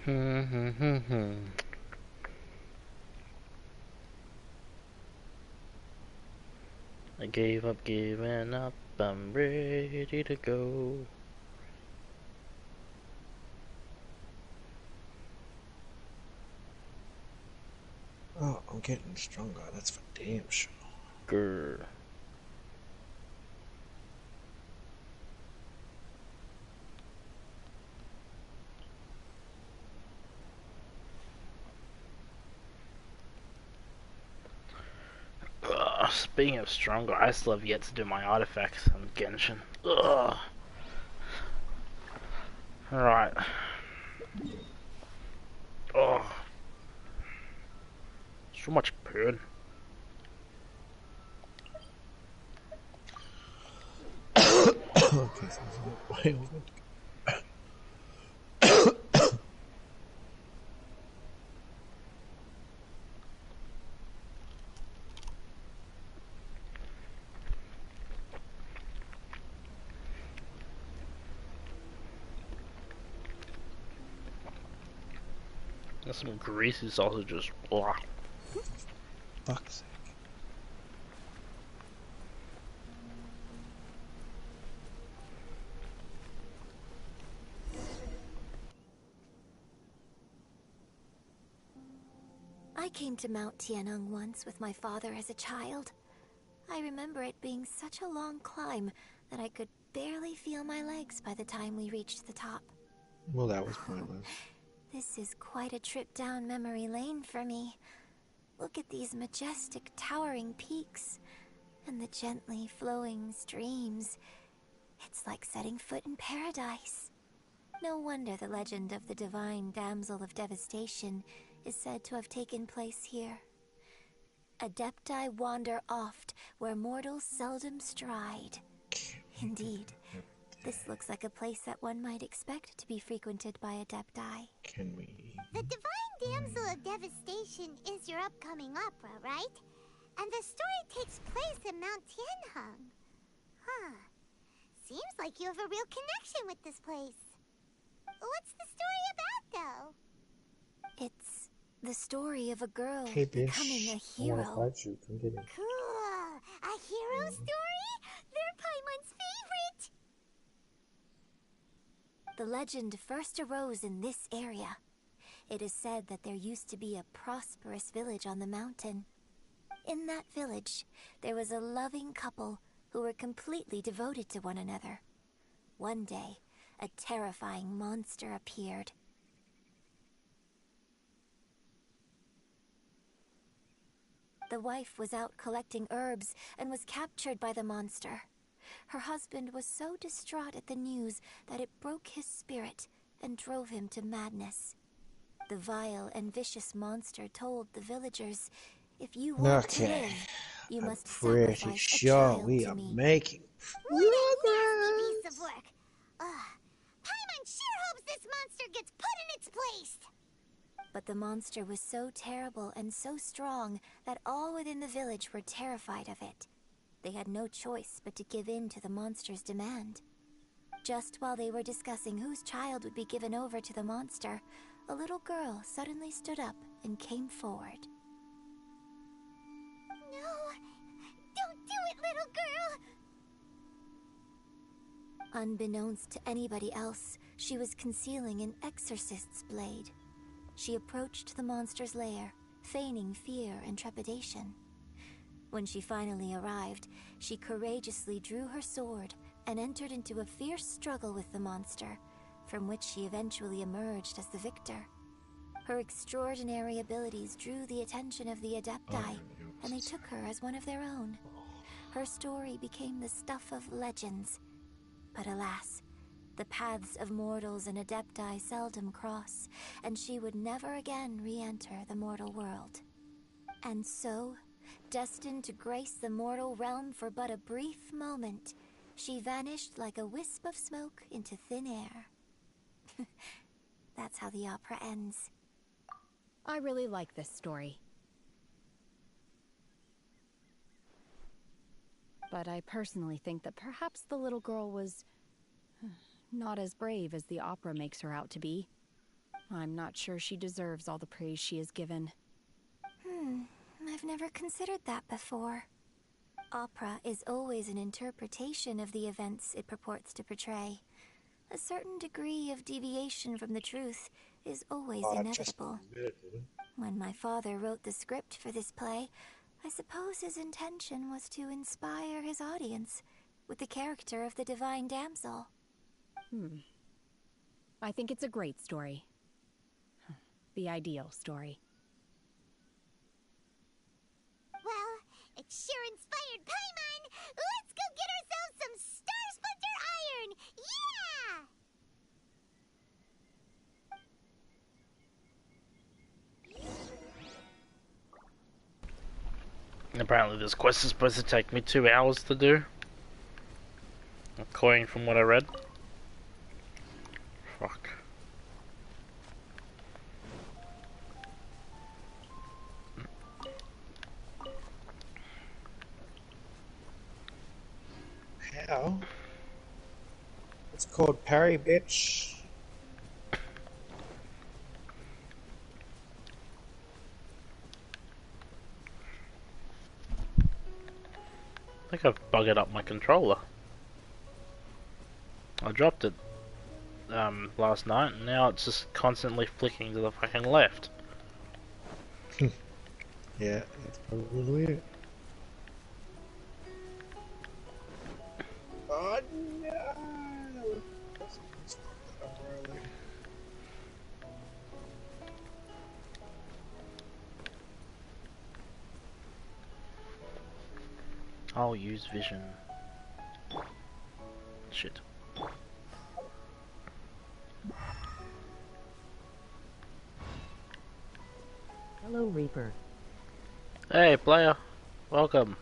I gave up, giving up, I'm ready to go. Oh, I'm getting stronger, that's for damn sure. Grr. Speaking of stronger, I still have yet to do my artifacts on Genshin. Ugh. Alright. Oh. So much burn. Okay, so why I was meant to There's some greasy sausages. Blah. fuck's sake. I came to Mount Tianeng once with my father as a child. I remember it being such a long climb that I could barely feel my legs by the time we reached the top. Well, that was pointless. This is quite a trip down memory lane for me. Look at these majestic, towering peaks and the gently flowing streams. It's like setting foot in paradise. No wonder the legend of the divine damsel of devastation is said to have taken place here. Adepti wander oft where mortals seldom stride. Indeed, this looks like a place that one might expect to be frequented by Adepti. Can we? The Divine Damsel of Devastation is your upcoming opera, right? And the story takes place in Mount Tianheng. Huh. Seems like you have a real connection with this place. What's the story about, though? It's the story of a girl Hey, bitch. becoming a I hero. wanna fight you. Come get it. Cool. A hero story? They're Paimon's favorite. The legend first arose in this area. It is said that there used to be a prosperous village on the mountain. In that village, there was a loving couple who were completely devoted to one another. One day, a terrifying monster appeared. The wife was out collecting herbs and was captured by the monster. Her husband was so distraught at the news that it broke his spirit and drove him to madness. The vile and vicious monster told the villagers, "If you want to live, you I'm must pretty sacrifice a sure child we to are me." making What a nasty piece of work. Paimon sure hopes this monster gets put in its place. But the monster was so terrible and so strong that all within the village were terrified of it. They had no choice but to give in to the monster's demand. Just while they were discussing whose child would be given over to the monster, a little girl suddenly stood up and came forward. No, don't do it, little girl. Unbeknownst to anybody else, she was concealing an exorcist's blade. She approached the monster's lair, feigning fear and trepidation. When she finally arrived, she courageously drew her sword and entered into a fierce struggle with the monster, from which she eventually emerged as the victor. Her extraordinary abilities drew the attention of the Adepti, and they took her as one of their own. Her story became the stuff of legends. But alas, the paths of mortals and Adepti seldom cross, and she would never again re-enter the mortal world. And so, destined to grace the mortal realm for but a brief moment, she vanished like a wisp of smoke into thin air. That's how the opera ends. I really like this story. But I personally think that perhaps the little girl was not as brave as the opera makes her out to be. I'm not sure she deserves all the praise she is given. I've never considered that before. Opera is always an interpretation of the events it purports to portray. A certain degree of deviation from the truth is always Oh, that just inevitable. admitted it. When my father wrote the script for this play, I suppose his intention was to inspire his audience with the character of the divine damsel. I think it's a great story. The ideal story. Well, it sure inspired Paimon! Let's go get ourselves some Star Splinter Iron! Yeah! And apparently this quest is supposed to take me 2 hours to do. According from what I read. Fuck. How? It's called parry, bitch. I think I've buggered up my controller. I dropped it last night and now it's just constantly flicking to the fucking left. Yeah, that's probably it. Oh no! I'll use vision. Shit. Hello, Reaper. Hey player, welcome.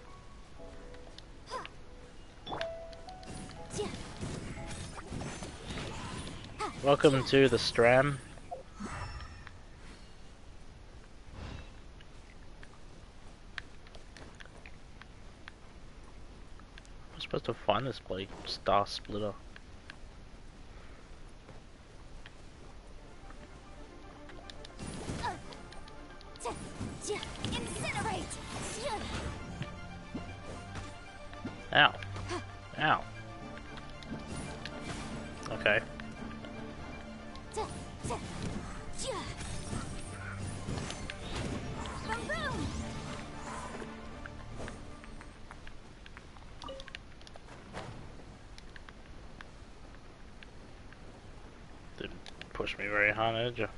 Welcome to the Stram. I'm supposed to find this bloody Star Splitter. Incinerate! Ow. Ow. Okay. Boom! Didn't push me very hard, did you?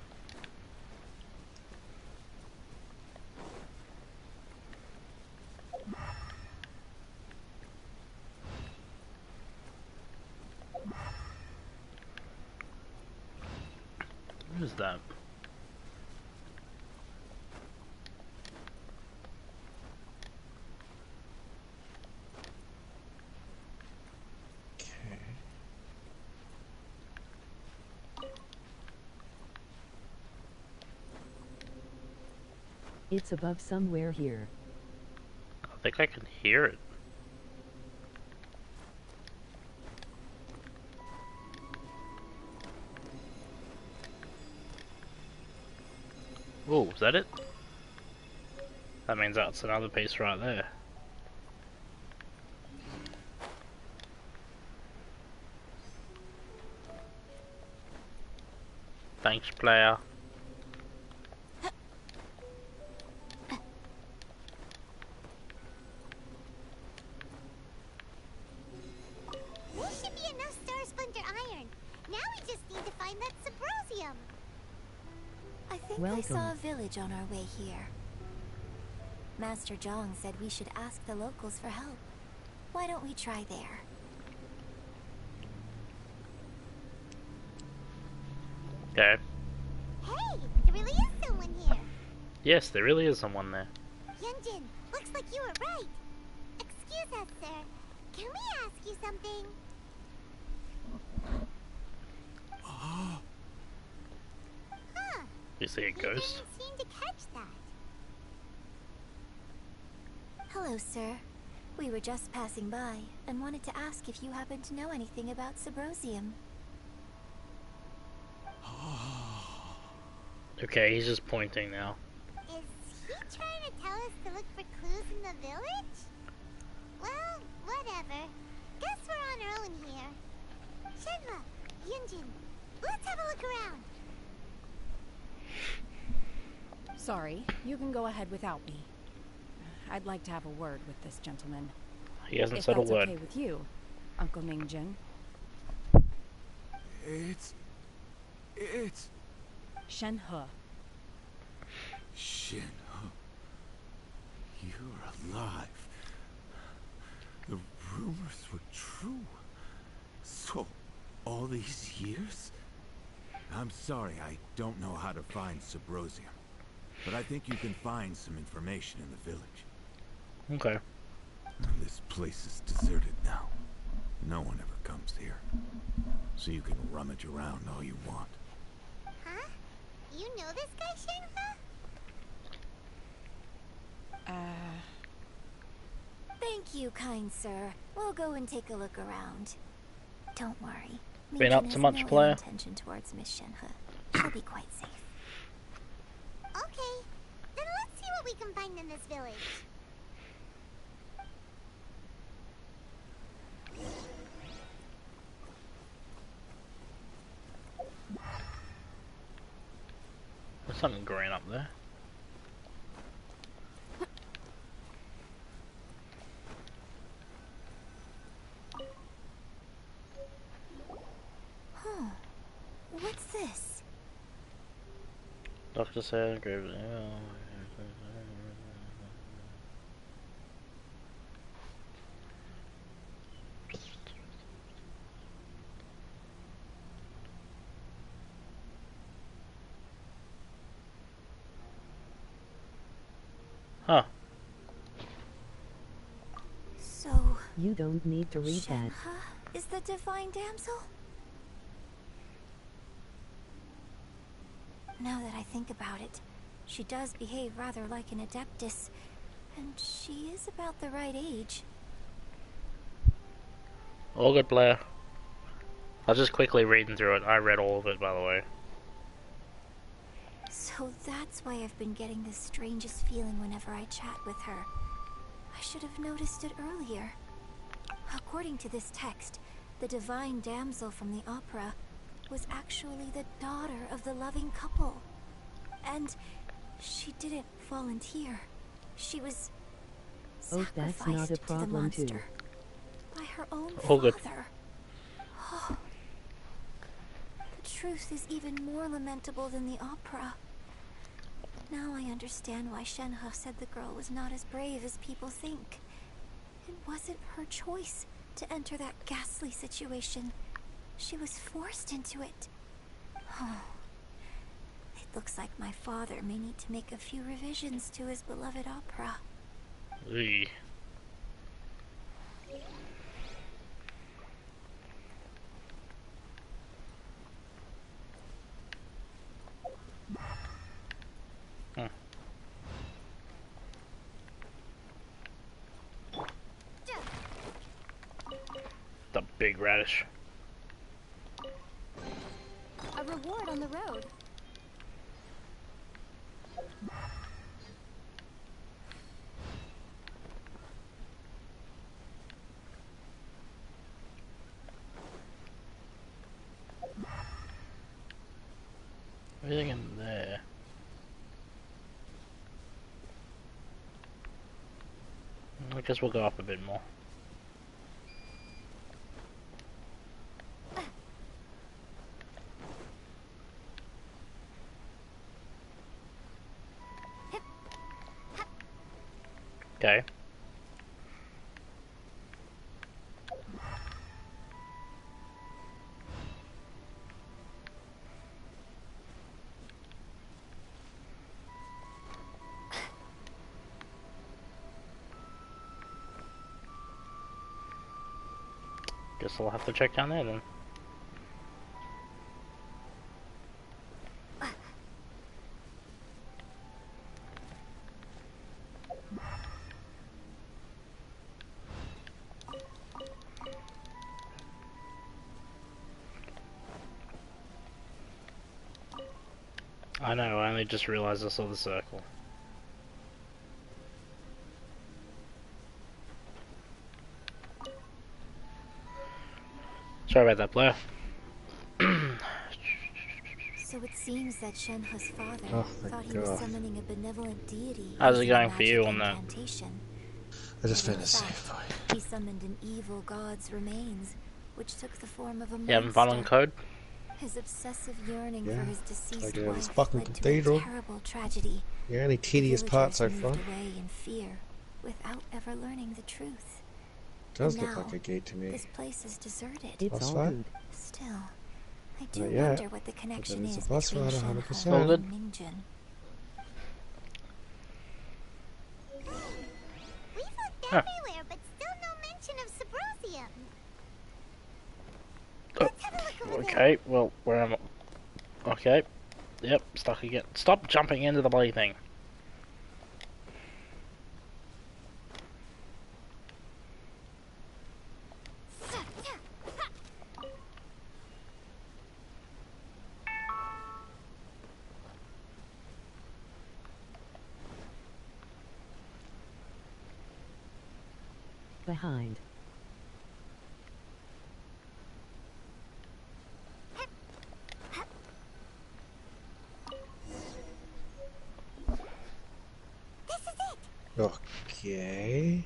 What is that? Okay. It's above somewhere here. I think I can hear it. Oh, is that it? That means that's another piece right there. Thanks, player. This should be enough Star Splinter Iron. Now we just need to find that Subrosium. I think I Welcome. saw a village on our way here. Master Zhang said we should ask the locals for help. Why don't we try there? Okay. Hey, there really is someone here. Yes, there really is someone there. Yunjin, looks like you were right. Excuse us, sir. Can we ask you something? Huh. You see a You ghost? didn't seem to catch that. Hello, sir. We were just passing by and wanted to ask if you happen to know anything about Subrosium. Okay, he's just pointing now. Is he trying to tell us to look for clues in the village? Well, whatever. Guess we're on our own here. Shenla, Yunjin, let's have a look around. Sorry, you can go ahead without me. I'd like to have a word with this gentleman. He hasn't If said a that's word. okay with you, Uncle Mingjin. It's Shenhe. Shin. You're alive. The rumors were true. So, all these years? I'm sorry, I don't know how to find Subrosium. But I think you can find some information in the village. Okay. This place is deserted now. No one ever comes here. So you can rummage around all you want. Huh? You know this guy, Shenla? Thank you, kind sir. We'll go and take a look around. Don't worry. Been up to has much, no ill player? intention towards Miss Shenhe. She'll be quite safe. Okay, then let's see what we can find in this village. There's something green up there. Huh. What's this? Doctor said, huh. So, You don't need to read that. Shenhe is the divine damsel? Now that I think about it, she does behave rather like an adeptus, and she is about the right age. All good, player. I was just quickly reading through it. I read all of it, by the way. So that's why I've been getting this strangest feeling whenever I chat with her. I should have noticed it earlier. According to this text, the divine damsel from the opera was actually the daughter of the loving couple. And she didn't volunteer. She was Oh, that's sacrificed not a to the problem, monster too. by her own All good. father. Oh. The truth is even more lamentable than the opera. Now I understand why Shenhe said the girl was not as brave as people think. It wasn't her choice to enter that ghastly situation. She was forced into it. Oh. It looks like my father may need to make a few revisions to his beloved opera. Eey. The big radish. A reward on the road. Everything in there. I guess we'll go up a bit more. Okay. Guess I'll have to check down there then. I know, I only just realised I saw the circle. Sorry about that, Blair. So it seems that Shenhe's father Oh, thought thank he was God. summoning a benevolent deity. How's it using a going for you magic on that? incantation. I just But found in a save fact, point. he summoned an evil god's remains, which took the form of a You having fun on monster. code? His obsessive yearning Yeah, for his deceased like it was wife fucking led to a cathedral. terrible tragedy. Yeah, any tedious The part so villagers far? moved away in fear, without ever learning the truth. Does And look now, like a gate to me. this place is deserted. It's Boss all fight? good. Still, I do Not yet, wonder what the connection it's a is boss between fight, Shenhe 100%. All good. and Mingjin. We've looked Huh. everywhere, but still no mention of Sabrosium. Oh, Let's have a look over there. okay, well, where am I? Okay. Yep, stuck again. Stop jumping into the bloody thing. Behind. This is it. Okay.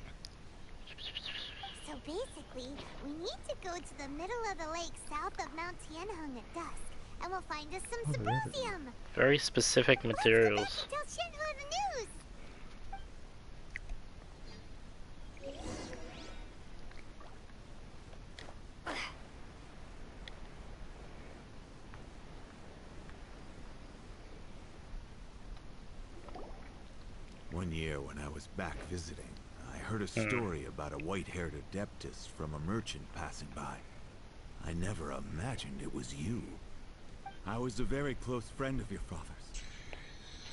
So basically, we need to go to the middle of the lake south of Mount Tianheng at dusk, and we'll find us some Sabrosium. Very specific materials. Let's go back and tell Shenhe the news. One year when I was back visiting, I heard a story about a white-haired adeptus from a merchant passing by. I never imagined it was you. I was a very close friend of your father's.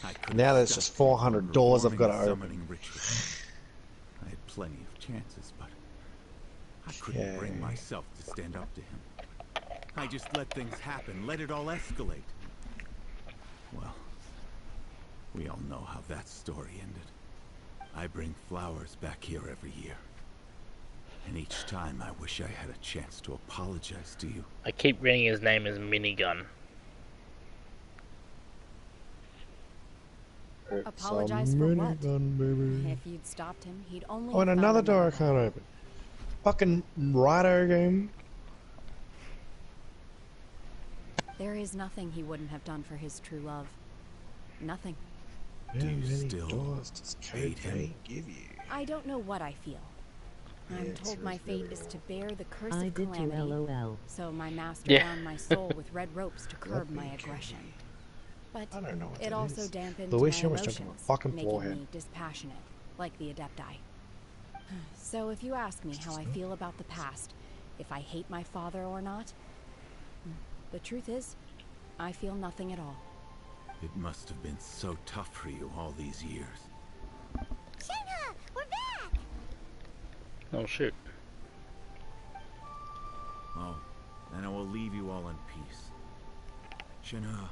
I couldn't Now there's stop just him 400 from doors I've performing got a to summoning open. ritual. I had plenty of chances, but I couldn't bring Okay. myself to stand up to him. I just let things happen, let it all escalate. Well, we all know how that story ended. I bring flowers back here every year. And each time I wish I had a chance to apologize to you. I keep reading his name as Minigun. Apologize for what? Minigun, baby. If you'd stopped him, he'd only. Oh, and have found another door I way. can't open. Fucking Rido game. There is nothing he wouldn't have done for his true love. Nothing. How Do you many still doors does code hate him? they give you? I don't know what I feel. I'm Yeah, told my it's really fate is to bear the curse I of did too, calamity. LOL. So my master Yeah. bound my soul with red ropes to curb my That'd be aggression. But I don't know what it that also is. dampened Louis, my you almost jumped on my emotions, fucking making forehead. me dispassionate, like the Adepti. So if you ask me how I feel about the past, if I hate my father or not, the truth is, I feel nothing at all. It must have been so tough for you all these years. Shenhe, we're back. Oh shoot. Oh, and I will leave you all in peace. Shenhe,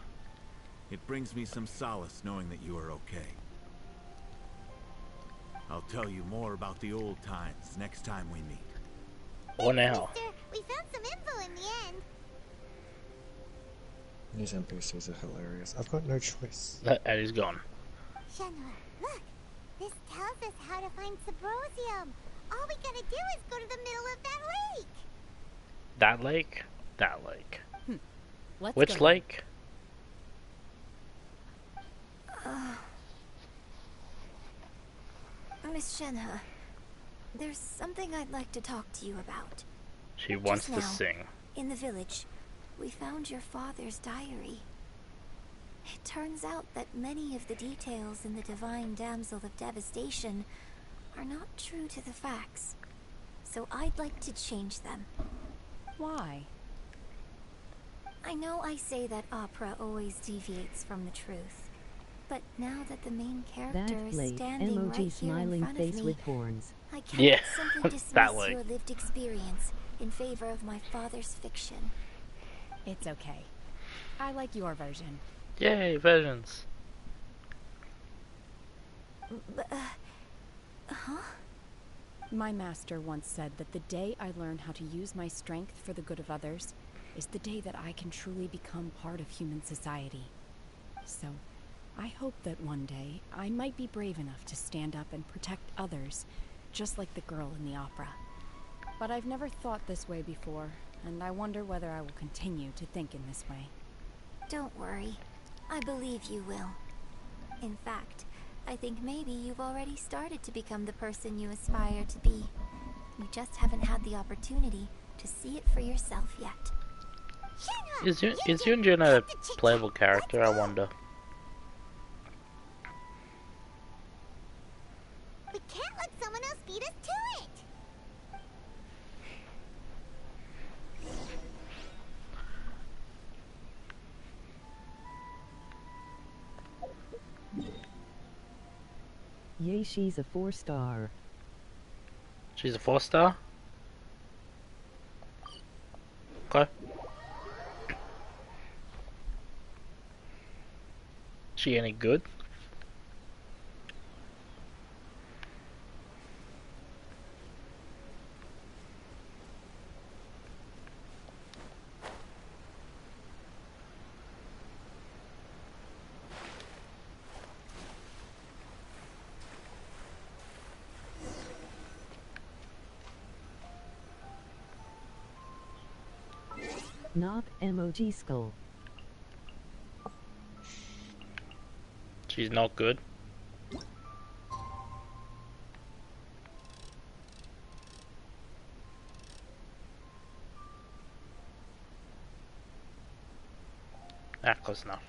it brings me some solace knowing that you are okay. I'll tell you more about the old times next time we meet. Or now. Mister, we found some info in the end. These NPCs are hilarious. I've got no choice. And he's gone. Shenhe, look. This tells us how to find Sabrosium. All we gotta do is go to the middle of that lake. That lake? That lake. Let's Which go. lake? Miss Shenhe, there's something I'd like to talk to you about. She wants Just to now. sing. In the village, we found your father's diary. It turns out that many of the details in the Divine Damsel of Devastation are not true to the facts. So I'd like to change them. Why? I know I say that opera always deviates from the truth. But now that the main character That is lake, standing emoji right here in smiling front face of me, with horns. I cannot Yeah, simply that dismiss lake. your lived experience in favor of my father's fiction. It's okay. I like your version. Yay, versions. Huh? My master once said that the day I learn how to use my strength for the good of others is the day that I can truly become part of human society. So, I hope that one day I might be brave enough to stand up and protect others, just like the girl in the opera. But I've never thought this way before, and I wonder whether I will continue to think in this way. Don't worry. I believe you will. In fact, I think maybe you've already started to become the person you aspire to be. You just haven't had the opportunity to see it for yourself yet. Is Yunjin a playable character, I wonder? We can't let someone else beat us to it. Yay, she's a 4-star. She's a 4-star? Okay. She any good? Knock emoji skull. She's not good. Ah, close enough.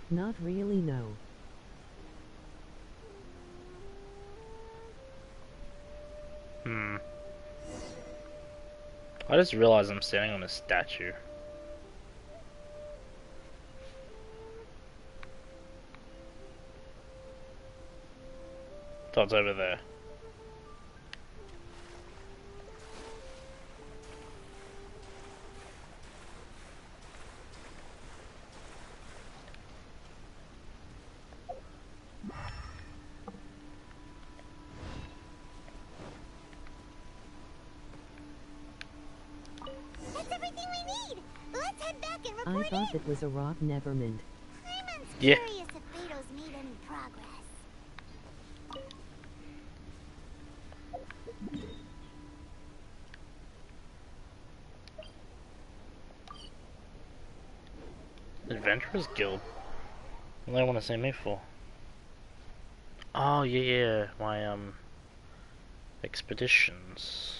Not really, no. I just realized I'm standing on a statue. Todd's over there. That's everything we need. Let's head back and I report thought in. it was a rock, never mind. Simon's Yeah. curious if Beto's made any progress. Adventurers Guild? What do they want to see me for? Oh, yeah, my, expeditions.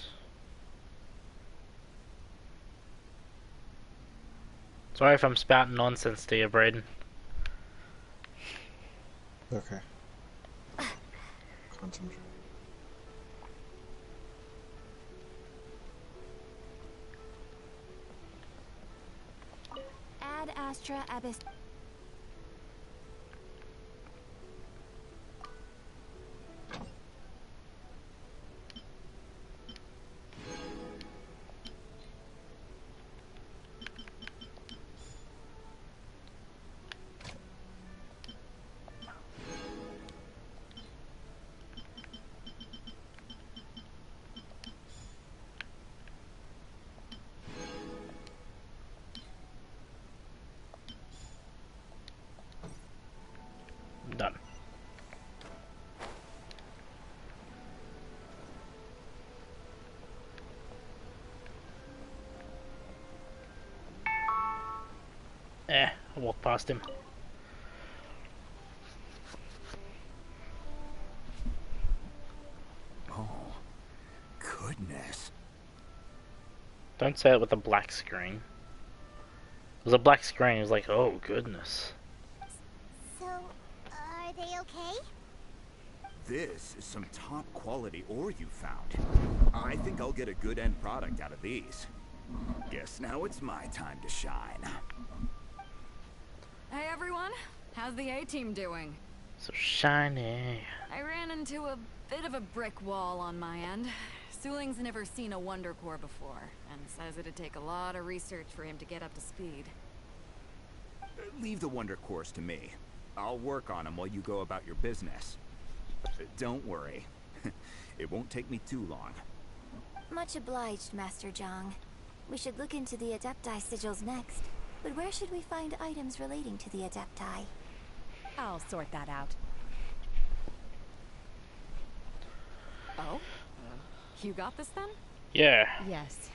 Sorry if I'm spouting nonsense to you, Braden. Okay. Concentrate. Ad Astra Abyss. Done. I walked past him. Oh, goodness. Don't say it with a black screen. It was a black screen, it was like, oh goodness. So, are they okay? This is some top quality ore you found. I think I'll get a good end product out of these. Guess now it's my time to shine. Hey everyone, How's the A-team doing? So shiny. I ran into a bit of a brick wall on my end. Suling's never seen a Wonder Core before, and says it'd take a lot of research for him to get up to speed. Leave the Wonder Cores to me. I'll work on them while you go about your business. Don't worry. It won't take me too long. Much obliged, Master Zhang. We should look into the Adepti sigils next. But where should we find items relating to the Adepti? I'll sort that out. Oh? You got this then? Yeah. Yes.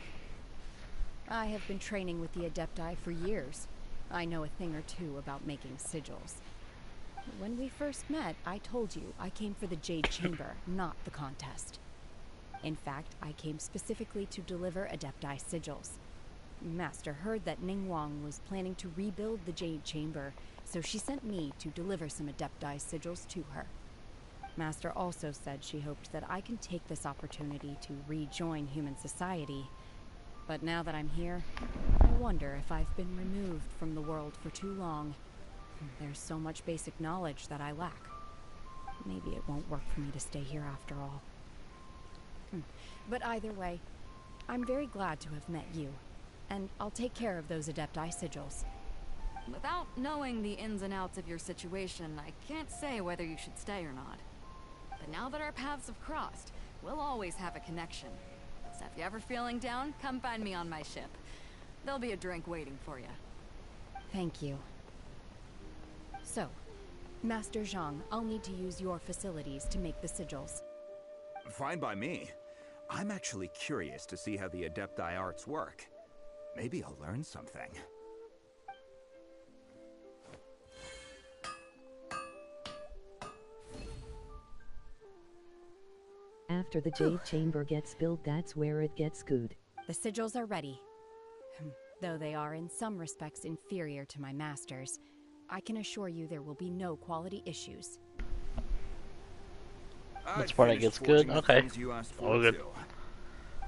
I have been training with the Adepti for years. I know a thing or two about making sigils. When we first met, I told you I came for the Jade Chamber, not the contest. In fact, I came specifically to deliver Adepti sigils. Master heard that Ningguang was planning to rebuild the Jade Chamber, so she sent me to deliver some Adepti sigils to her. Master also said she hoped that I can take this opportunity to rejoin human society. But now that I'm here, I wonder if I've been removed from the world for too long. There's so much basic knowledge that I lack. Maybe it won't work for me to stay here after all. But either way, I'm very glad to have met you. And I'll take care of those Adepti sigils. Without knowing the ins and outs of your situation, I can't say whether you should stay or not. But now that our paths have crossed, we'll always have a connection. So if you're ever feeling down, come find me on my ship. There'll be a drink waiting for you. Thank you. So, Master Zhang, I'll need to use your facilities to make the sigils. Fine by me. I'm actually curious to see how the Adepti arts work. Maybe I'll learn something. After the Jade Chamber gets built, that's where it gets good. The sigils are ready. Though they are in some respects inferior to my master's, I can assure you there will be no quality issues. That's part that gets good. Okay. All good.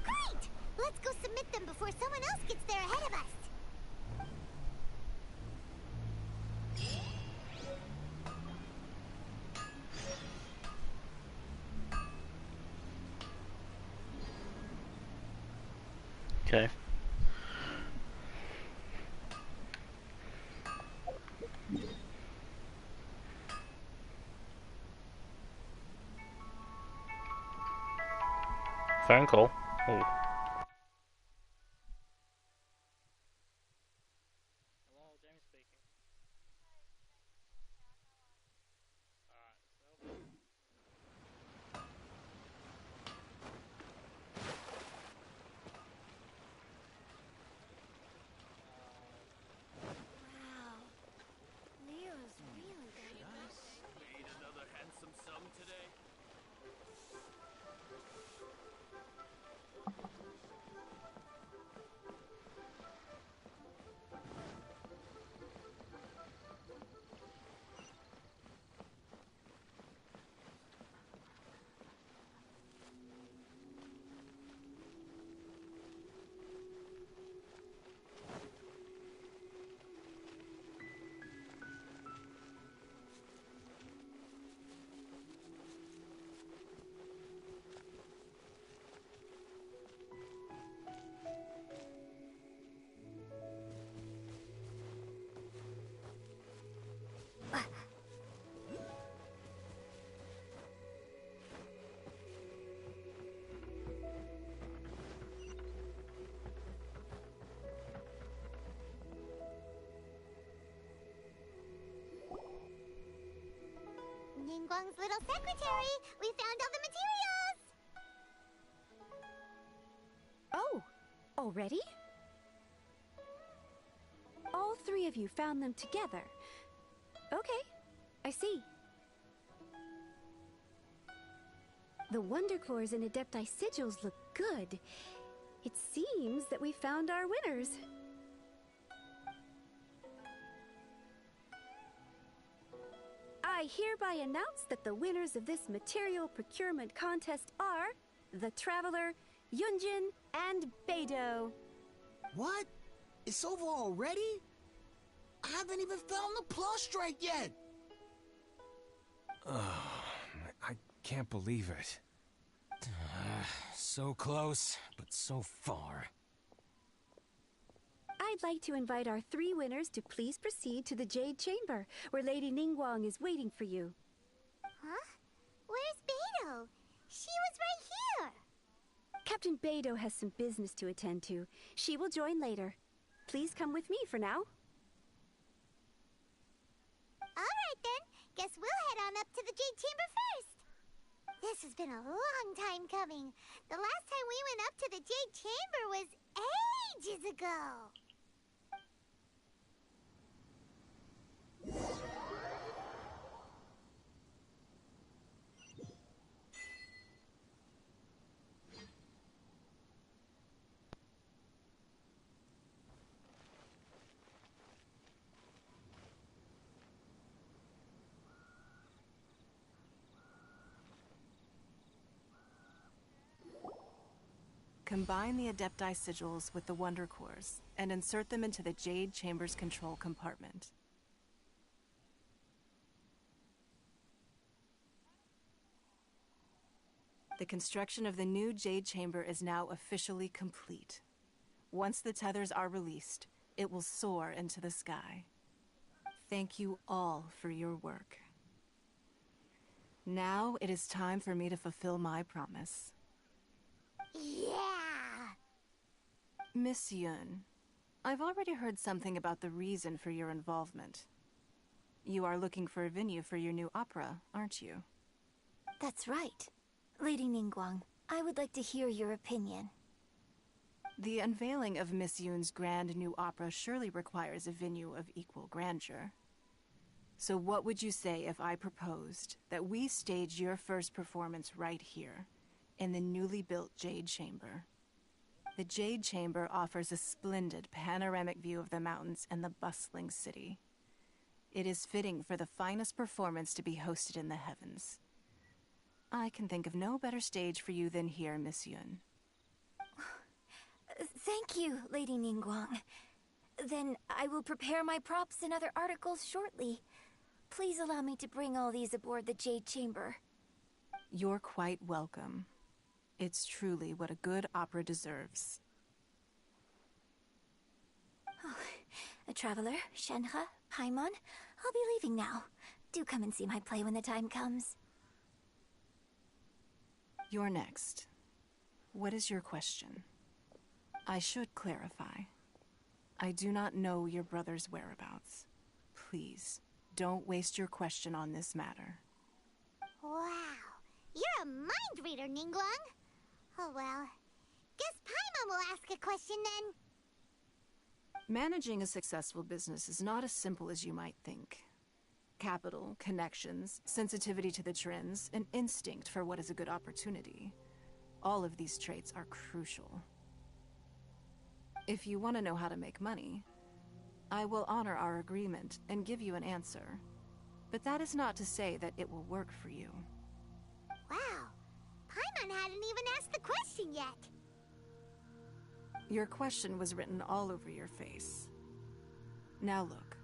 Great! Let's go submit them before someone else gets there ahead of us. Okay. Phone call. Oh. Wow. Leo's really good. Made another handsome sum today. Ningguang's little secretary! We found all the materials! Oh, already? All three of you found them together. Okay, I see. The Wonder Cores and Adepti sigils look good. It seems that we found our winners. I hereby announce that the winners of this material procurement contest are the Traveler, Yunjin, and Beidou. What? It's over already? I haven't even found the prostrate yet! I can't believe it. So close, but so far. I'd like to invite our 3 winners to please proceed to the Jade Chamber, where Lady Ningguang is waiting for you. Huh? Where's Beidou? She was right here! Captain Beidou has some business to attend to. She will join later. Please come with me for now. Alright then, guess we'll head on up to the Jade Chamber first. This has been a long time coming. The last time we went up to the Jade Chamber was ages ago. Combine the Adepti sigils with the Wonder Cores and insert them into the Jade Chamber's control compartment. The construction of the new Jade Chamber is now officially complete. Once the tethers are released, it will soar into the sky. Thank you all for your work. Now it is time for me to fulfill my promise. Yeah! Miss Yun, I've already heard something about the reason for your involvement. You are looking for a venue for your new opera, aren't you? That's right. Lady Ningguang, I would like to hear your opinion. The unveiling of Miss Yun's grand new opera surely requires a venue of equal grandeur. So what would you say if I proposed that we stage your first performance right here, in the newly built Jade Chamber? The Jade Chamber offers a splendid panoramic view of the mountains and the bustling city. It is fitting for the finest performance to be hosted in the heavens. I can think of no better stage for you than here, Miss Yun. Thank you, Lady Ningguang. Then I will prepare my props and other articles shortly. Please allow me to bring all these aboard the Jade Chamber. You're quite welcome. It's truly what a good opera deserves. Oh, a traveler, Shenhe, Paimon, I'll be leaving now. Do come and see my play when the time comes. You're next. What is your question? I should clarify. I do not know your brother's whereabouts. Please, don't waste your question on this matter. Wow, you're a mind reader, Ningguang. Oh well, guess Paimon will ask a question then. Managing a successful business is not as simple as you might think. Capital, connections, sensitivity to the trends, and instinct for what is a good opportunity. All of these traits are crucial. If you want to know how to make money, I will honor our agreement and give you an answer. But that is not to say that it will work for you. Wow, Paimon hadn't even asked the question yet. Your question was written all over your face. Now look,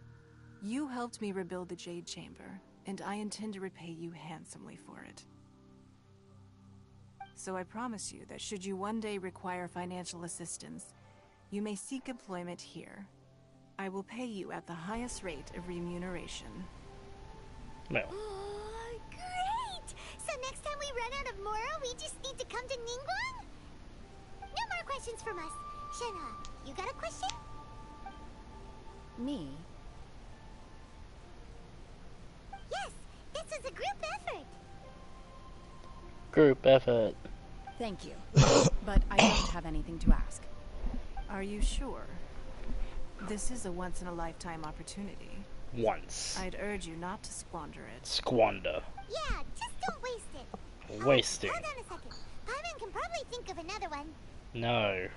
you helped me rebuild the Jade Chamber, and I intend to repay you handsomely for it. So I promise you that should you one day require financial assistance, you may seek employment here. I will pay you at the highest rate of remuneration. No. Oh, great! So next time we run out of Moro, we just need to come to Ningguang? No more questions from us. Shenhe, you got a question? Me? Yes, this is a group effort. Group effort. Thank you. But I don't have anything to ask. Are you sure? This is a once-in-a-lifetime opportunity. Once. I'd urge you not to squander it. Squander. Yeah, just don't waste it. Wasting. Hold on a second. Paimon can probably think of another one. No.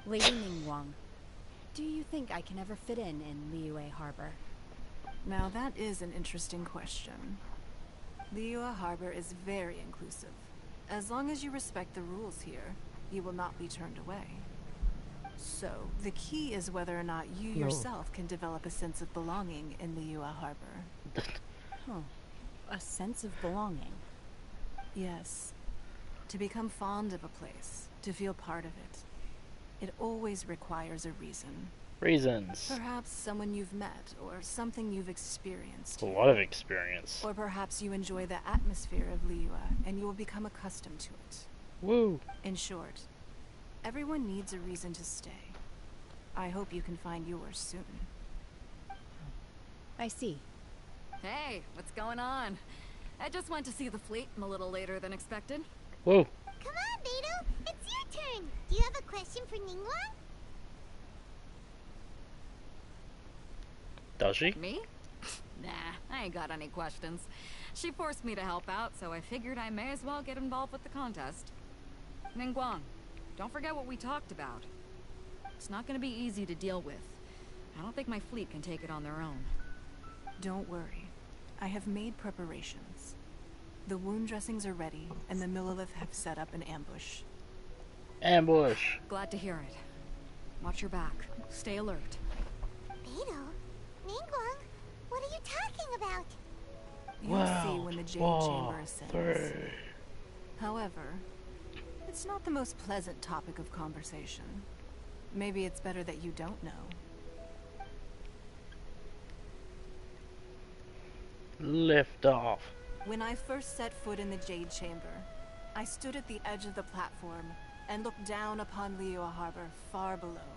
Lady Ningguang, do you think I can ever fit in Liyue Harbor? Now that is an interesting question. Liyue Harbor is very inclusive. As long as you respect the rules here, you will not be turned away. So, the key is whether or not you yourself can develop a sense of belonging in Liyue Harbor. Huh. A sense of belonging. Yes. To become fond of a place, to feel part of it, it always requires a reason. Reasons. Perhaps someone you've met, or something you've experienced. A lot of experience. Or perhaps you enjoy the atmosphere of Liyue, and you will become accustomed to it. Woo! In short, everyone needs a reason to stay. I hope you can find yours soon. I see. Hey, what's going on? I just went to see the fleet a little later than expected. Whoa. Come on, Beto. It's your turn. Do you have a question for Ningguang? Does she? Me? Nah, I ain't got any questions. She forced me to help out, so I figured I may as well get involved with the contest. Ningguang, don't forget what we talked about. It's not gonna be easy to deal with. I don't think my fleet can take it on their own. Don't worry. I have made preparations. The wound dressings are ready, and the Millelith have set up an ambush. Ambush. Glad to hear it. Watch your back. Stay alert. Beto? Ningguang? What are you talking about? You'll see when the Jade Chamber ascends. However, it's not the most pleasant topic of conversation. Maybe it's better that you don't know. Lift off. When I first set foot in the Jade Chamber, I stood at the edge of the platform and looked down upon Liyue Harbor far below.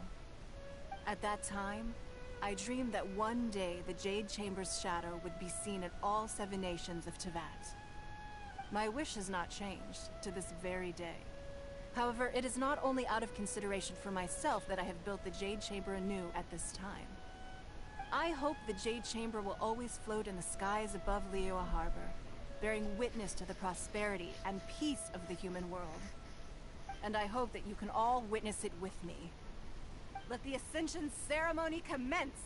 At that time, I dreamed that one day the Jade Chamber's shadow would be seen at all 7 nations of Teyvat. My wish has not changed to this very day. However, it is not only out of consideration for myself that I have built the Jade Chamber anew at this time. I hope the Jade Chamber will always float in the skies above Liyue Harbor, bearing witness to the prosperity and peace of the human world. And I hope that you can all witness it with me. Let the Ascension ceremony commence!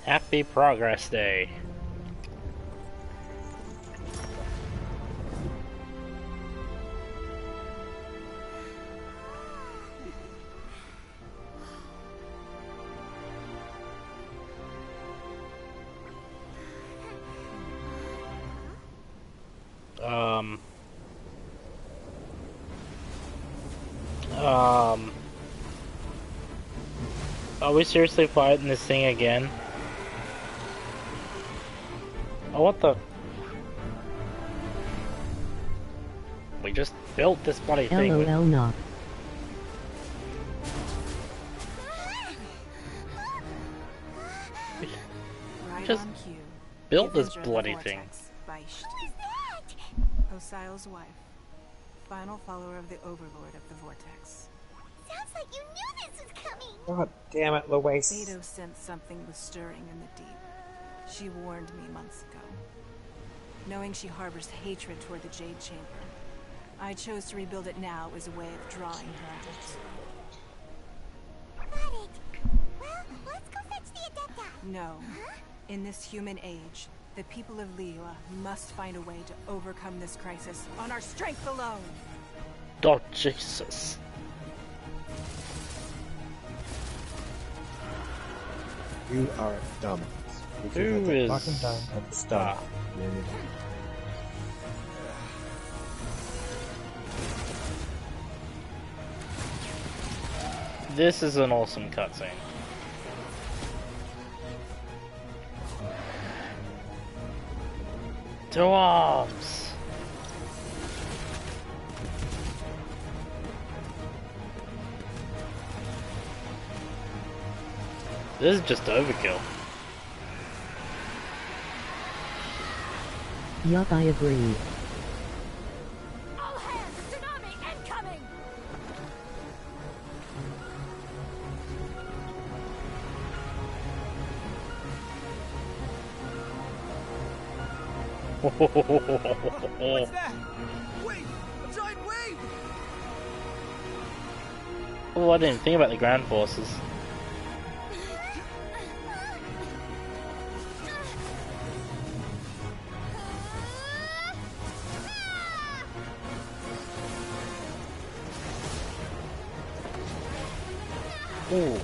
Happy Progress Day. Are we seriously fighting this thing again? Oh, what the? We just built this bloody thing. LOL knock. Just built this bloody thing. Osial's wife, final follower of the Overlord of the Vortex. Sounds like you knew this was coming. God damn it, Louise. Beto sensed something was stirring in the deep. She warned me months ago. Knowing she harbors hatred toward the Jade Chamber, I chose to rebuild it now as a way of drawing her out. Got it. Well, let's go fetch the Adepta. No. In this human age, the people of Liyue must find a way to overcome this crisis on our strength alone. Oh, Jesus. You are dumb. Who is fucking dumb and stuff? This is an awesome cutscene. Dwarves! This is just overkill. Yup, I agree. All hands, tsunami incoming! What's that? Wait! A giant wave! Oh, I didn't think about the ground forces. Ooh.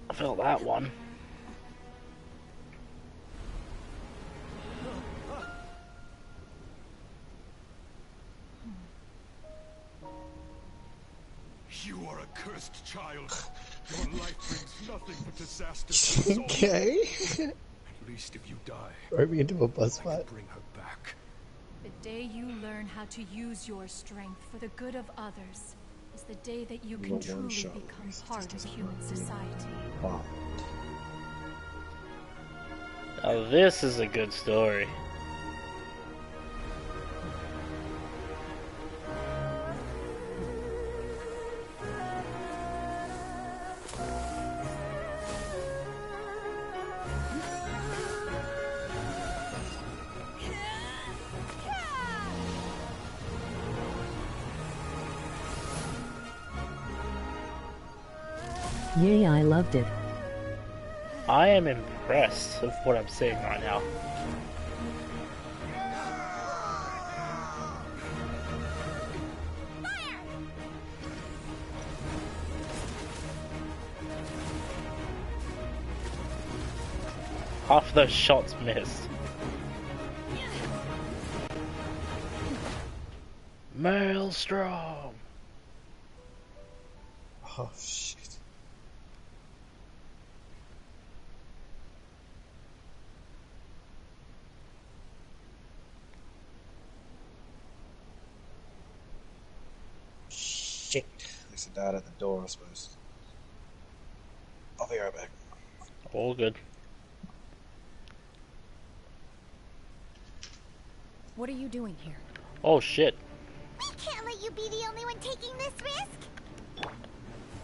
I felt that one. You are a cursed child. Your life brings nothing but disaster to us all. Okay. At least if you die, Throw me into a bus I fight. can bring her back. The day you learn how to use your strength for the good of others is the day that you can truly become part of human society. Wow. Now this is a good story. Yay, I loved it. I am impressed with what I'm seeing right now. Half those shots missed. Maelstrom! Oh shit. Shit. At least I died at the door, I suppose. I'll be right back. All good. What are you doing here? Oh shit. We can't let you be the only one taking this risk.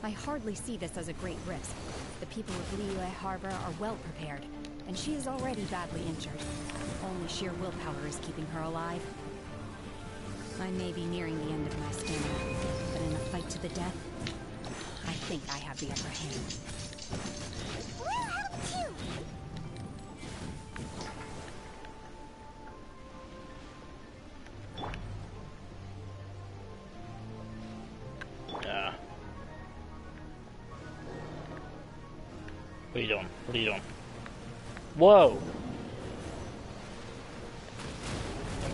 I hardly see this as a great risk. The people of Liyue Harbor are well prepared, and she is already badly injured. Only sheer willpower is keeping her alive. I may be nearing the end of my stamina, but in a fight to the death, I think I have the upper hand. We'll help you. Yeah. What are you doing? What are you doing? Whoa!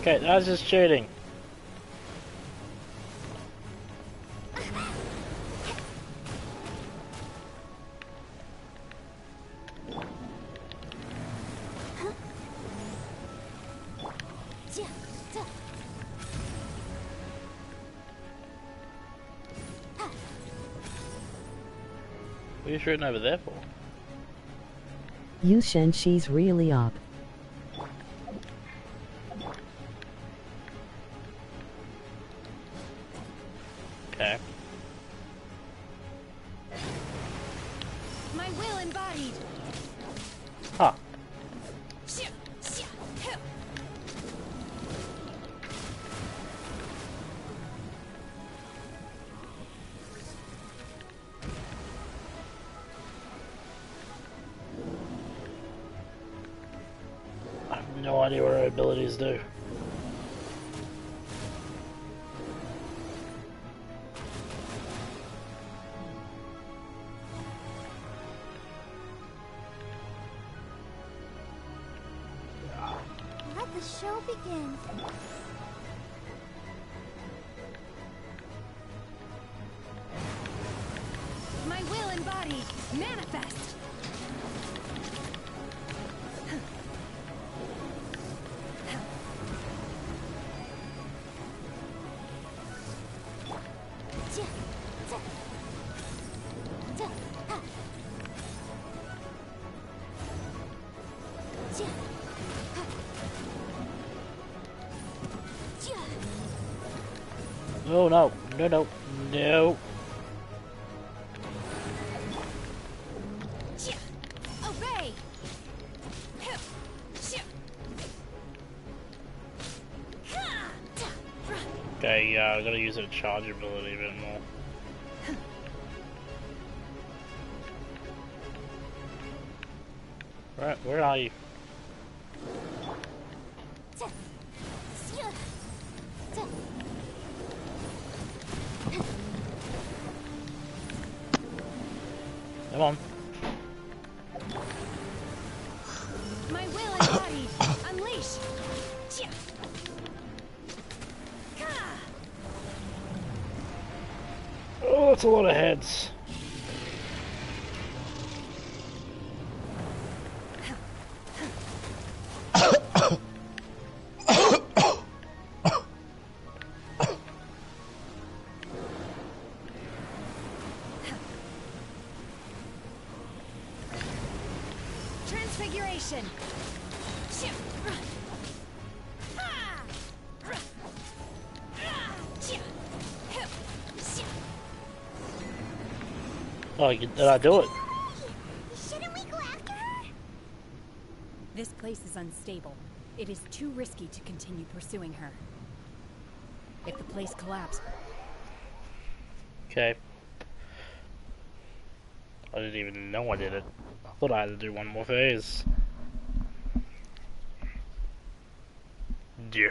Okay, that's just cheating. What are you shooting over there for? You Shen, she's really up. Okay. My will embodied. Huh. I have no idea what our abilities do. Let the show begin. My will embodied. Manifest. Oh no, no, no, no. Obey. Okay, yeah, I gotta use a charge ability a bit more. Right, where are you? Come on. My will embodied. Unleash. Oh, that's a lot of heads. Transfiguration. Oh, did I do it? Shouldn't we go after her? This place is unstable. It is too risky to continue pursuing her. If the place collapses... Okay. I didn't even know I did it. I thought I had to do one more phase. Yeah.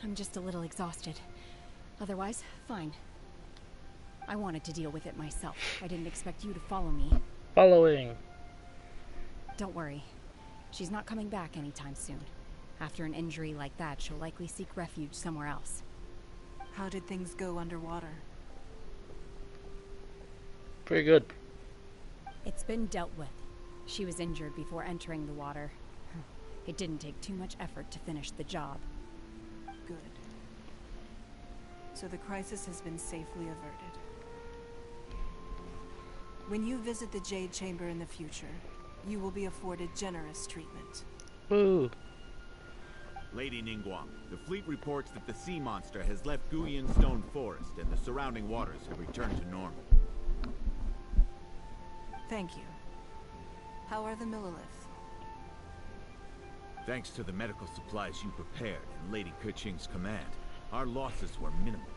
I'm just a little exhausted. Otherwise, fine. I wanted to deal with it myself. I didn't expect you to follow me. Following. Don't worry. She's not coming back anytime soon. After an injury like that, she'll likely seek refuge somewhere else. How did things go underwater? Pretty good. It's been dealt with. She was injured before entering the water. It didn't take too much effort to finish the job. Good. So the crisis has been safely averted. When you visit the Jade Chamber in the future, you will be afforded generous treatment. Woo. Lady Ningguang, the fleet reports that the sea monster has left Guyan Stone Forest and the surrounding waters have returned to normal. Thank you. How are the Millilith? Thanks to the medical supplies you prepared and Lady Keqing's command, our losses were minimal.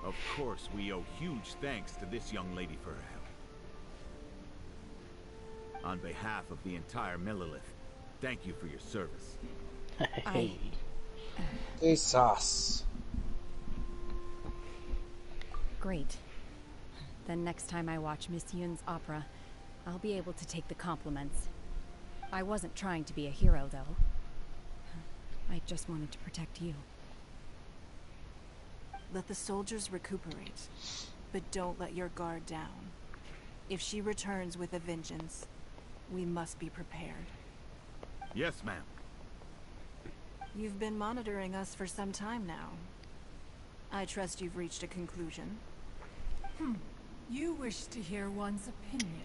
Of course, we owe huge thanks to this young lady for her help. On behalf of the entire Millilith, thank you for your service. Hey. Jesus. Great. Then next time I watch Miss Yun's opera, I'll be able to take the compliments. I wasn't trying to be a hero, though. I just wanted to protect you. Let the soldiers recuperate, but don't let your guard down. If she returns with a vengeance, we must be prepared. Yes, ma'am. You've been monitoring us for some time now. I trust you've reached a conclusion. You wish to hear one's opinion.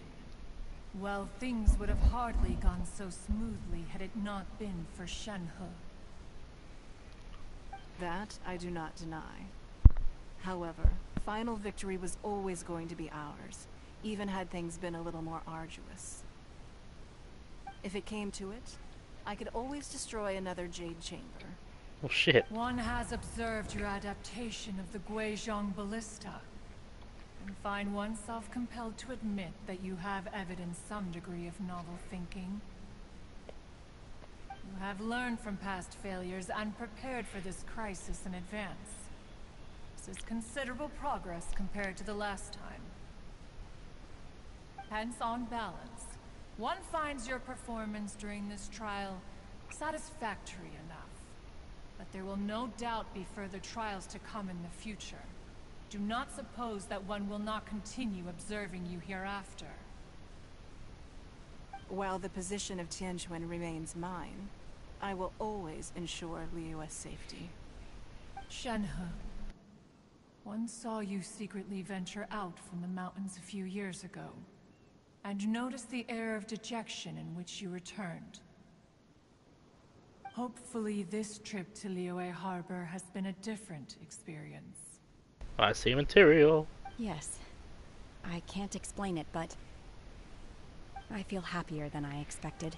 Well, things would have hardly gone so smoothly had it not been for Shenhe. That I do not deny. However, final victory was always going to be ours, even had things been a little more arduous. If it came to it, I could always destroy another Jade Chamber. Oh shit. One has observed your adaptation of the Guizhong Ballista, and find oneself compelled to admit that you have evidenced some degree of novel thinking. You have learned from past failures and prepared for this crisis in advance. This is considerable progress compared to the last time. Hence, on balance, one finds your performance during this trial satisfactory enough. But there will no doubt be further trials to come in the future. Do not suppose that one will not continue observing you hereafter. While the position of Tianquan remains mine, I will always ensure Liyue's safety. Shenhe, one saw you secretly venture out from the mountains a few years ago, and noticed the air of dejection in which you returned. Hopefully this trip to Liyue Harbor has been a different experience. I see material. Yes. I can't explain it, but I feel happier than I expected.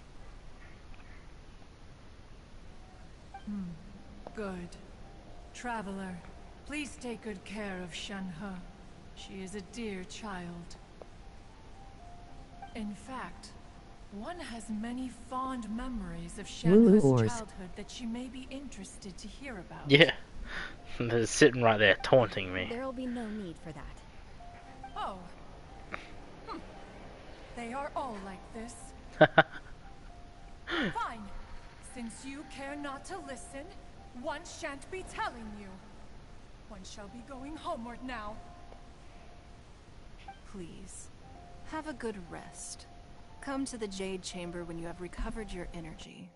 Good. Traveler, please take good care of Shenhe. She is a dear child. In fact, one has many fond memories of Woo Shanhu's wars. childhood that she may be interested to hear about. Yeah. They're sitting right there taunting me. There'll be no need for that. Oh. They are all like this. Fine. Since you care not to listen, one shan't be telling you. One shall be going homeward now. Please, have a good rest. Come to the Jade Chamber when you have recovered your energy.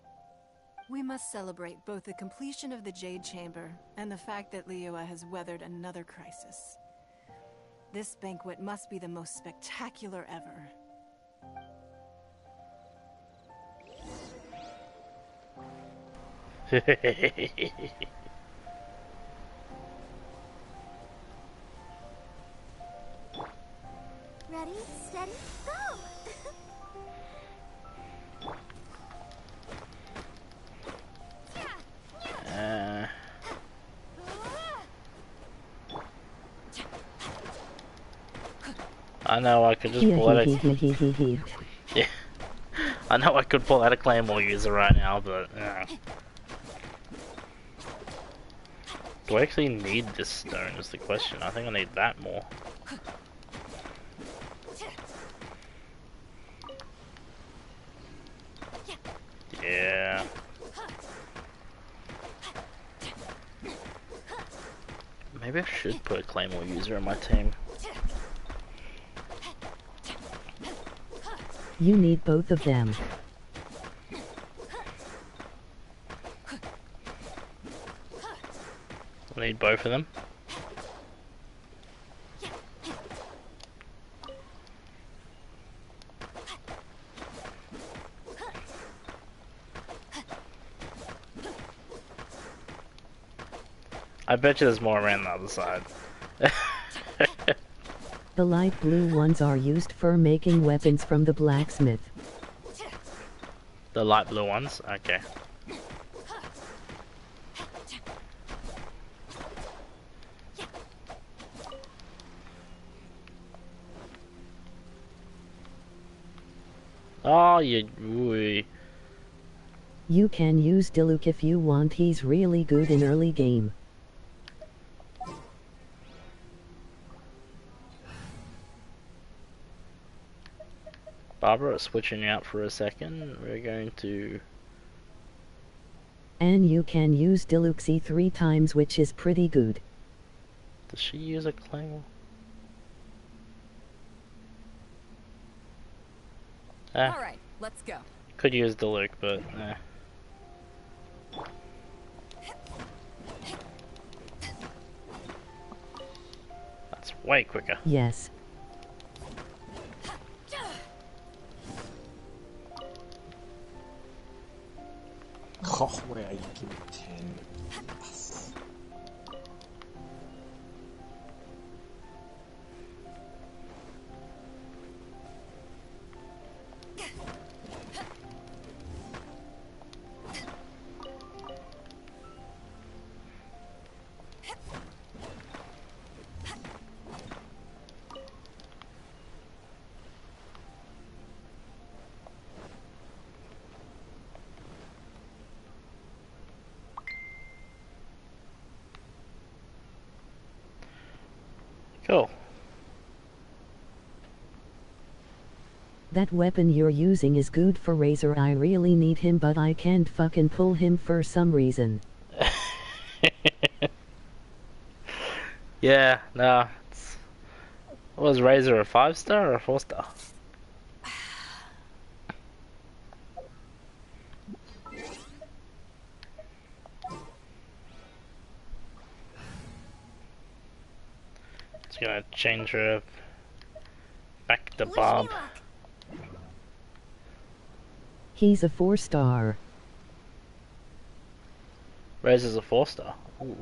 We must celebrate both the completion of the Jade Chamber and the fact that Liyue has weathered another crisis. This banquet must be the most spectacular ever. Ready, steady, go! I know I could just pull out a... Yeah. I know I could pull out a Claymore user right now, but... Do I actually need this stone is the question. I think I need that more. Yeah. Maybe I should put a Claymore user in my team. You need both of them. I need both of them. I bet you there's more around the other side. The light blue ones are used for making weapons from the blacksmith. The light blue ones? Okay. Oh, you... You can use Diluc if you want, he's really good in early game. Barbara, switching out for a second. We're going to... And you can use Diluc 3 times, which is pretty good. Does she use a claymore? Alright, let's go. Could use Diluc, but that's way quicker. Yes. Oh, where are you? Give me 10. Yes. Cool. That weapon you're using is good for Razor. I really need him, but I can't fucking pull him for some reason. Yeah, no. Was Razor a 5-star or a 4-star? Just gonna change her back to Bob. He's a 4-star. Razor's a 4-star. Ooh.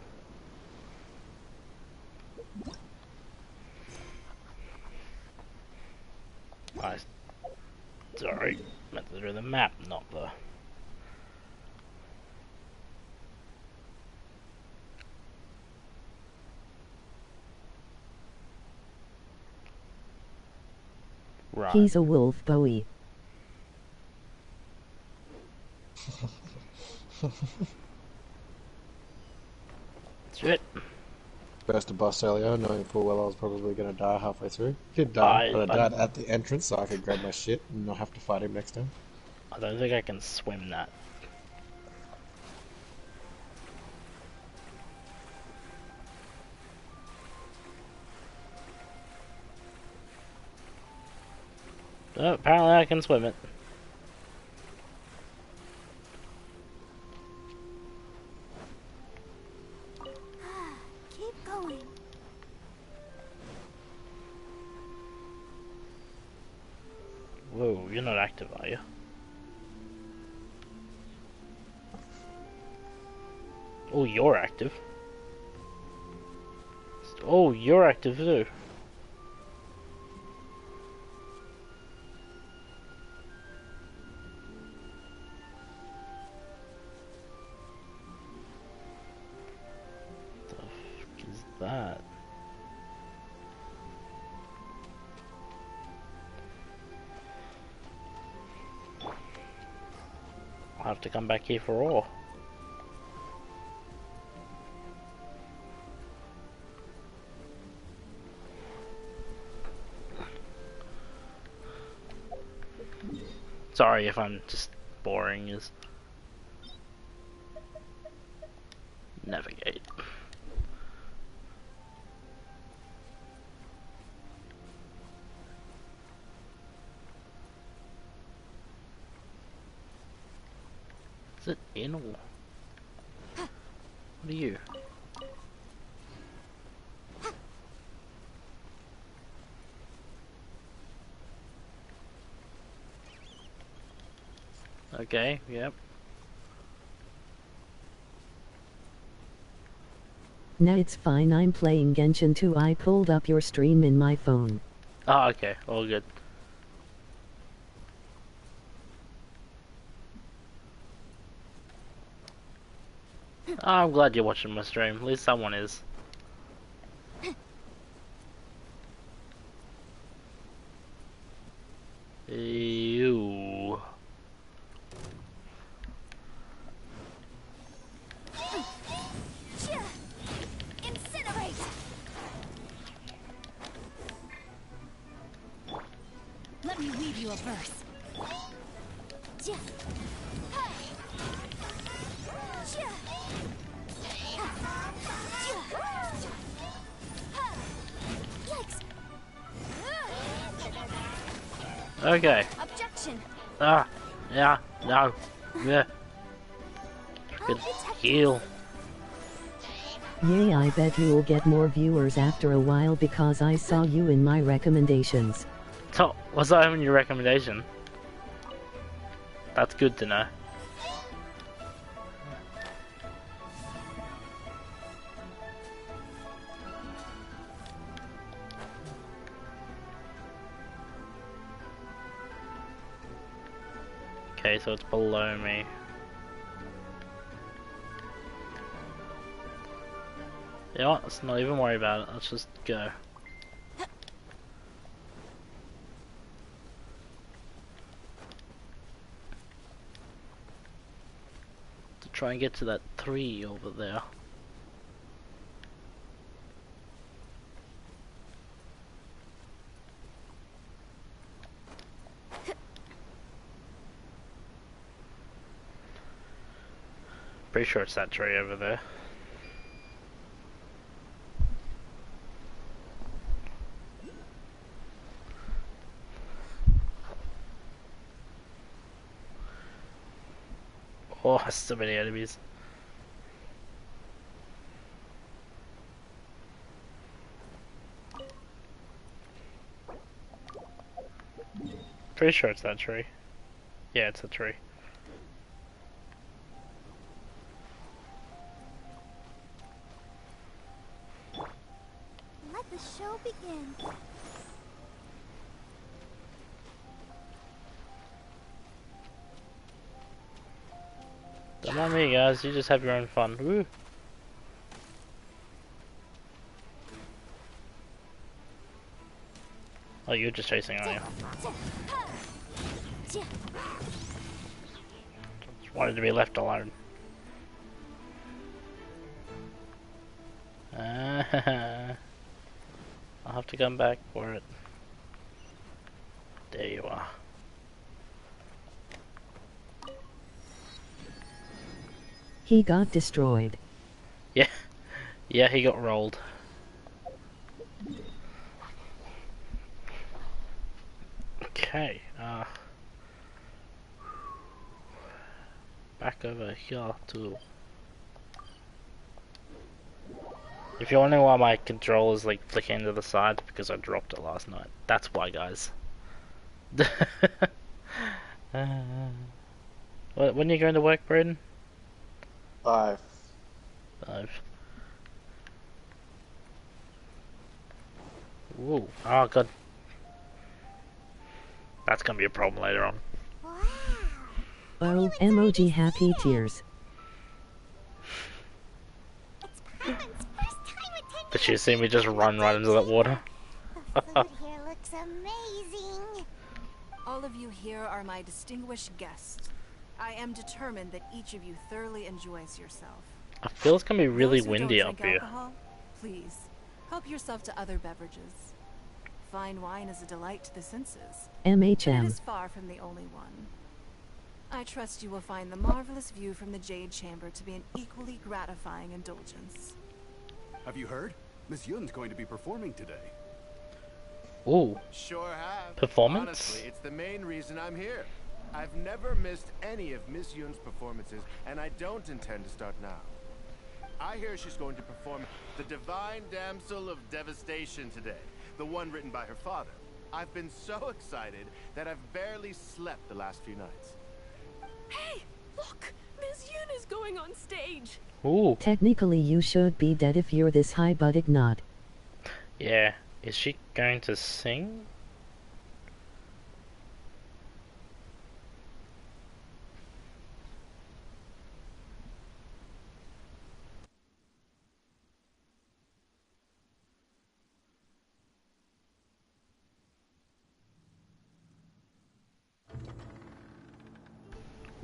Sorry, meant to do the map, not the... Right. He's a wolf, Bowie. Shit. Burst a bus earlier, knowing full well I was probably going to die halfway through. Did die, but I died at the entrance so I could grab my shit and not have to fight him next time. I don't think I can swim that. Oh, apparently I can swim it. Keep going. Whoa, you're not active, are you? Oh, you're active. Oh, you're active too. What the fuck is that? I'll have to come back here for all. Sorry if I'm just boring as navigate. Is it in or what are you? Okay, yep. Nah, it's fine. I'm playing Genshin 2. I pulled up your stream in my phone. Oh, okay, all good. Oh, I'm glad you're watching my stream. At least someone is. Ew. Incinerate! Let me weave you a verse. Okay. Objection. Ah, yeah, no, yeah. Good heal. Yay, I bet you'll get more viewers after a while because I saw you in my recommendations. So, was that even your recommendation? That's good to know. Okay, so it's below me. You know what? Let's not even worry about it. Let's just go. To try and get to that 3 over there. Pretty sure it's that tree over there. Oh, so many enemies. Pretty sure it's that tree. Yeah, it's a tree. Let the show begin. Don't mind me, guys. You just have your own fun. Woo. Oh, you're just chasing, aren't you? Just wanted to be left alone. I'll have to come back for it. There you are. He got destroyed. Yeah. Yeah, he got rolled. Okay, back over here too. If you're wondering why my controller's like flicking to the side, because I dropped it last night. That's why, guys. When are you going to work, Braden? 5. 5. Ooh, oh god. That's gonna be a problem later on. Oh, emoji happy tears. Did you see me just run right into that water? The food here looks amazing. All of you here are my distinguished guests. I am determined that each of you thoroughly enjoys yourself. I feel it's gonna be really Those who windy don't up drink here. alcohol, please, help yourself to other beverages. Fine wine is a delight to the senses. MHM. It is far from the only one. I trust you will find the marvelous view from the Jade Chamber to be an equally gratifying indulgence. Have you heard? Miss Yun's going to be performing today. Ooh. Sure have. Performance? Honestly, it's the main reason I'm here. I've never missed any of Miss Yun's performances, and I don't intend to start now. I hear she's going to perform The Divine Damsel of Devastation today, the one written by her father. I've been so excited that I've barely slept the last few nights. Hey, look! Miss Yun is going on stage! Ooh. Technically you should be dead if you're this high, but not. Yeah. Is she going to sing?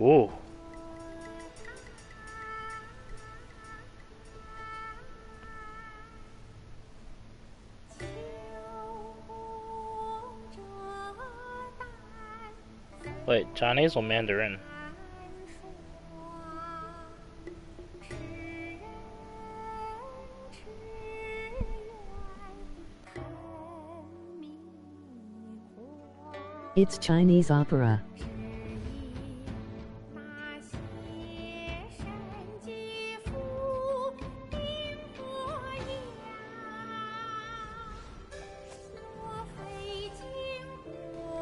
Ooh. Wait, Chinese or Mandarin? It's Chinese opera.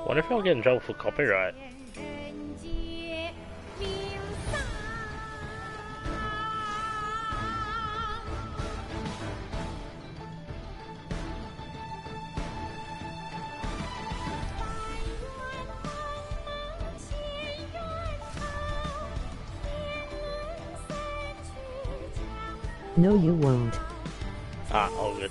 Wonder if I'll get in trouble for copyright. No, you won't. Ah, all good.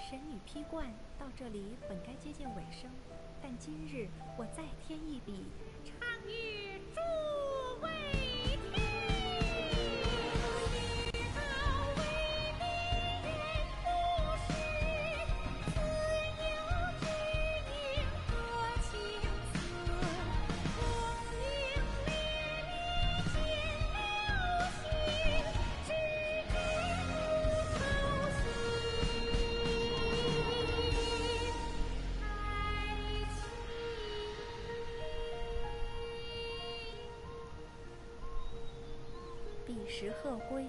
神女劈冠到这里本该接近尾声，但今日我再添一笔，唱与诸位听。彼时鹤归，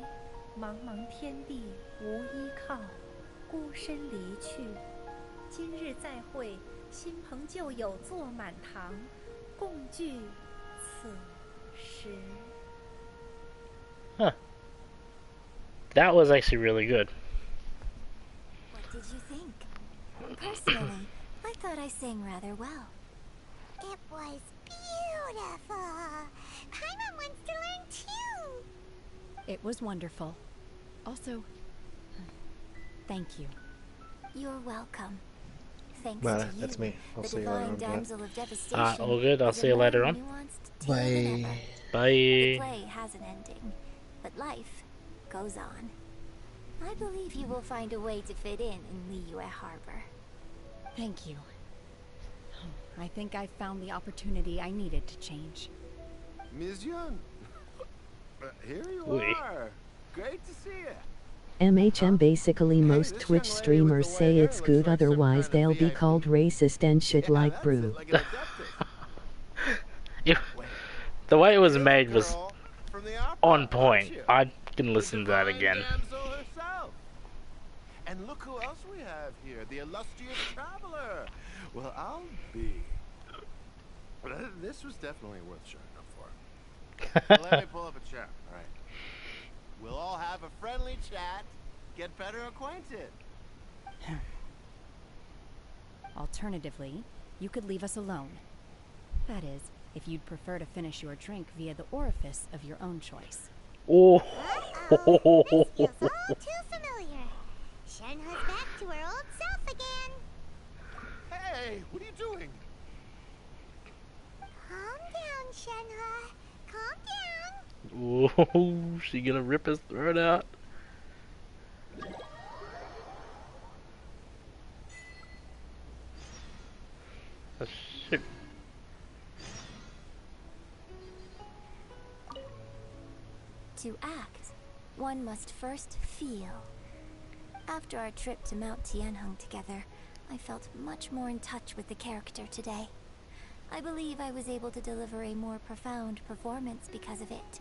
茫茫天地无依靠，孤身离去。今日再会，新朋旧友坐满堂，共聚此时。 Huh. That was actually really good. What did you think? Personally, I thought I sang rather well. It was beautiful. Paimon wants to learn too. It was wonderful. Also, thank you. You're welcome. Thanks Well, to you, that's me. I'll the see you later divine on, damsel of devastation. All good. I'll is a see you later more on. nuanced tale than Bye. ever. Bye. The play has an ending, but life goes on. I believe you will find a way to fit in Liyue Harbor. Thank you. I think I found the opportunity I needed to change. Ms. Yun, here you Oui. are. Great to see you. MHM basically most Twitch streamers say it's good, otherwise they'll be called racist and shit like brew. The way it was made was on point. I can listen to that again. And look who else we have here, the illustrious traveler. Well, I'll be. This was definitely worth showing up for. Let me pull up a chair. All right. We'll all have a friendly chat, get better acquainted. Alternatively, you could leave us alone. That is, if you'd prefer to finish your drink via the orifice of your own choice. Oh. This feels all too familiar. Shenhe's back to her old self again. Hey, what are you doing? Calm down, Shenhe. Calm down. Oh, she gonna rip his throat out. Oh, shit. To act, one must first feel. After our trip to Mount Tianheng together, I felt much more in touch with the character today. I believe I was able to deliver a more profound performance because of it.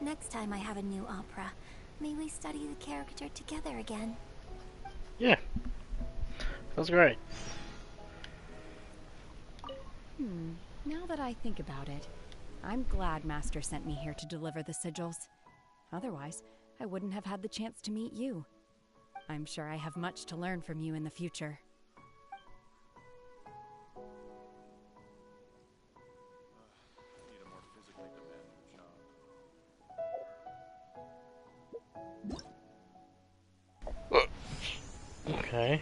Next time I have a new opera, may we study the character together again? Yeah. That's great. Now that I think about it, I'm glad Master sent me here to deliver the sigils. Otherwise, I wouldn't have had the chance to meet you. I'm sure I have much to learn from you in the future. Okay.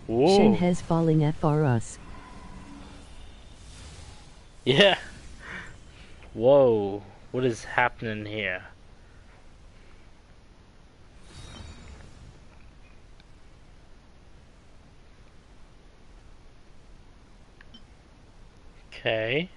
Whoa. Shenhe's falling for us. Yeah. Whoa. What is happening here? Okay.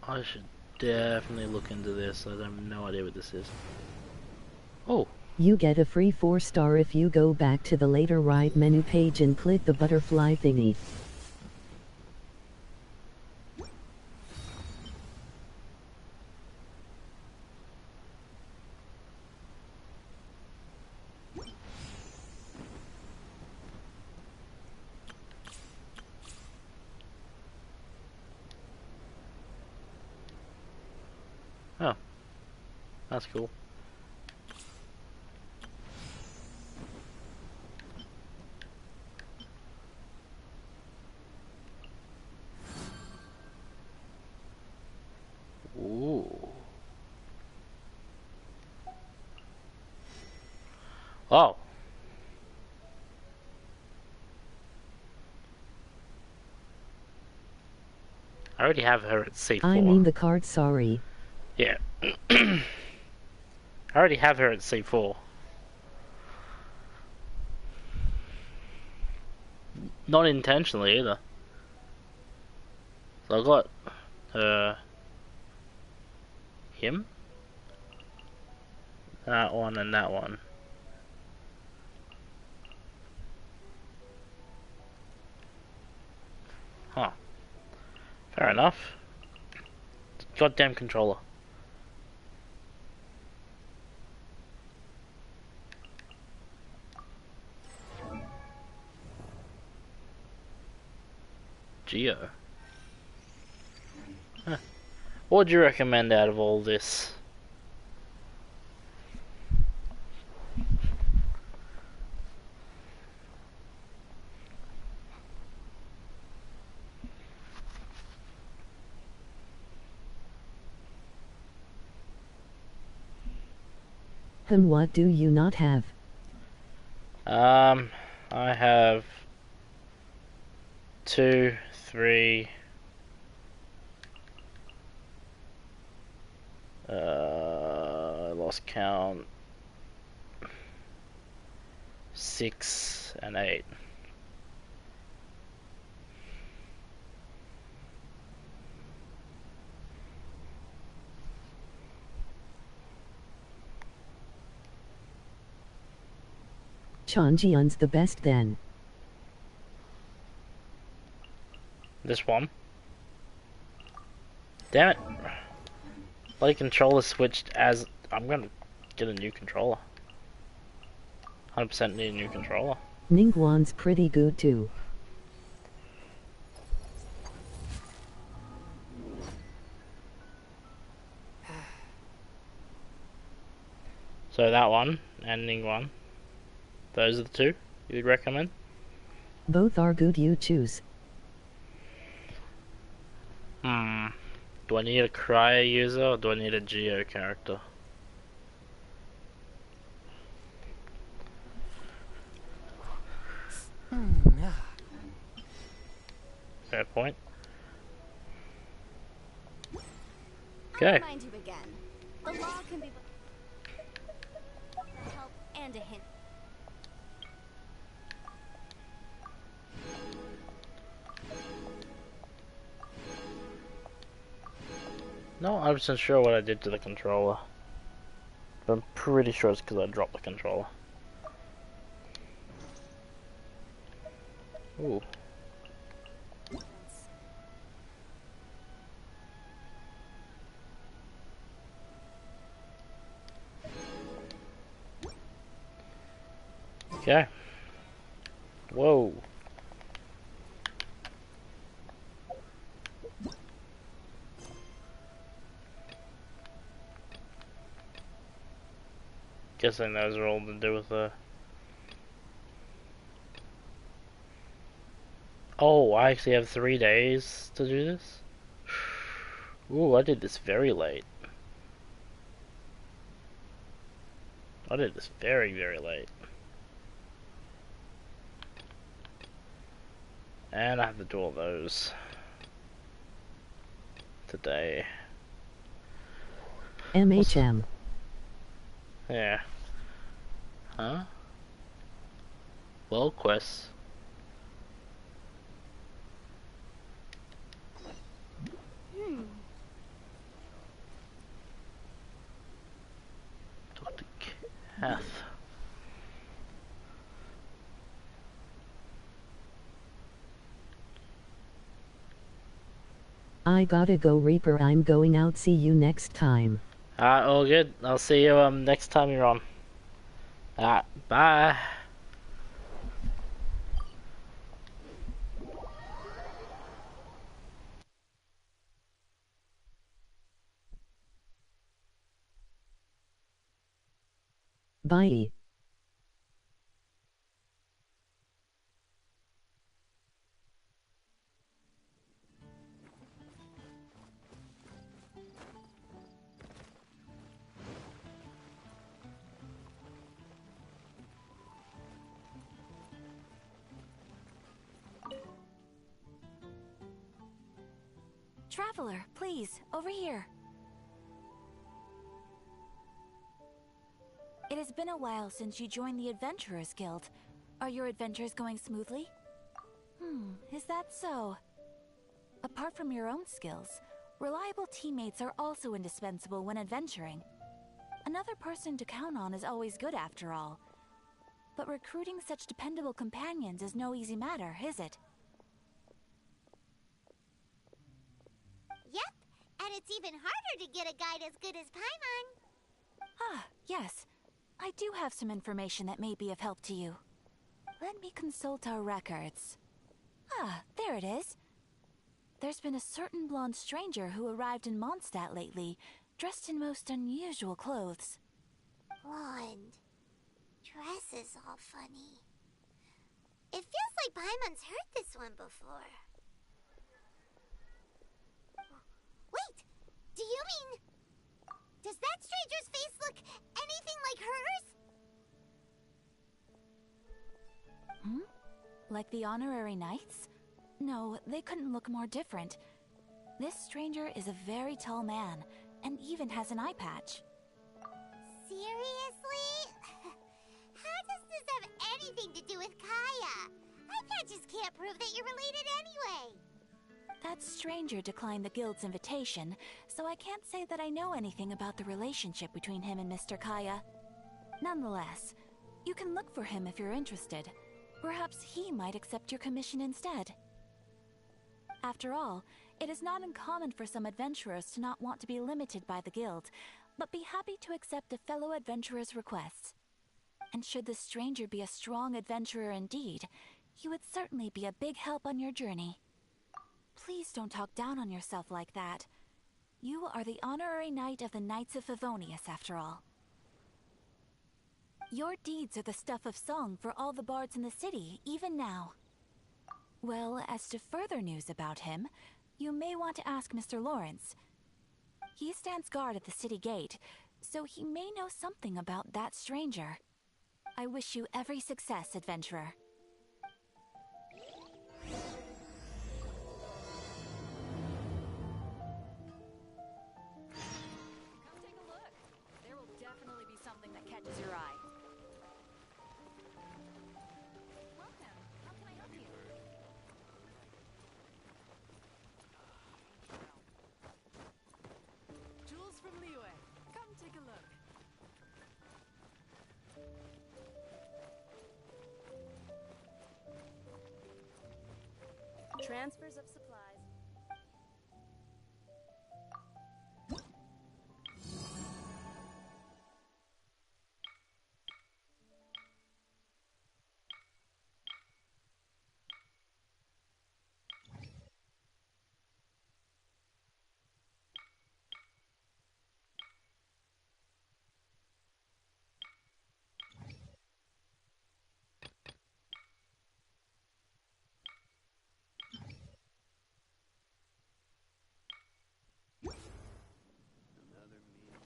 I should definitely look into this. I have no idea what this is. Oh. You get a free 4-star if you go back to the later right menu page and click the butterfly thingy. Oh. That's cool. Ooh. Oh. I already have her at C4. I mean the card, sorry. Yeah. I already have her at C4. Not intentionally either. So I got him, That one and that one. Huh. Fair enough. Goddamn controller. Geo. Huh. What would you recommend out of all this? Then what do you not have? I have 2, 3, I lost count, 6 and 8. Chongyun's the best then. This one? Damn it. Bloody controller switched as... I'm gonna get a new controller. 100% need a new controller. Ningguan's pretty good too. So that one and Ningguan. Those are the two you'd recommend? Both are good, you choose. Do I need a Cryo user or do I need a Geo character? Fair point. Okay. I'll remind you again. The law can be help and a hint. Not 100% sure what I did to the controller. But I'm pretty sure it's because I dropped the controller. Ooh. Okay. Whoa. Guessing those are all to do with the... Oh, I actually have 3 days to do this? Ooh, I did this very late. I did this very, very late. And I have to do all those today. MHM. Yeah. Huh? Well, quests. Dr. Kath. I gotta go, Reaper. I'm going out. See you next time. Alright, all good. I'll see you next time you're on. Alright, bye. Bye. Traveler, please, over here. It has been a while since you joined the Adventurers Guild. Are your adventures going smoothly? Is that so? Apart from your own skills, reliable teammates are also indispensable when adventuring. Another person to count on is always good after all. But recruiting such dependable companions is no easy matter, is it? Yep, and it's even harder to get a guide as good as Paimon. Ah, yes. I do have some information that may be of help to you. Let me consult our records. Ah, there it is. There's been a certain blonde stranger who arrived in Mondstadt lately, dressed in most unusual clothes. Blonde. Dresses all funny. It feels like Paimon's heard this one before. Wait! Do you mean... Does that stranger's face look anything like hers? Hmm? Like the honorary knights? No, they couldn't look more different. This stranger is a very tall man, and even has an eye patch. Seriously? How does this have anything to do with Kaya? Eye patches can't prove that you're related anyway. That stranger declined the guild's invitation, so I can't say that I know anything about the relationship between him and Mr. Kaya. Nonetheless, you can look for him if you're interested. Perhaps he might accept your commission instead. After all, it is not uncommon for some adventurers to not want to be limited by the guild, but be happy to accept a fellow adventurer's requests. And should the stranger be a strong adventurer indeed, he would certainly be a big help on your journey. Please don't talk down on yourself like that. You are the honorary knight of the Knights of Favonius, after all. Your deeds are the stuff of song for all the bards in the city, even now. Well, as to further news about him, you may want to ask Mr. Lawrence. He stands guard at the city gate, so he may know something about that stranger. I wish you every success, adventurer. Come take a look. There will definitely be something that catches your eye. Welcome. How can I help you? Jules from Liyue. Come take a look. Transfers of supplies. Another meeting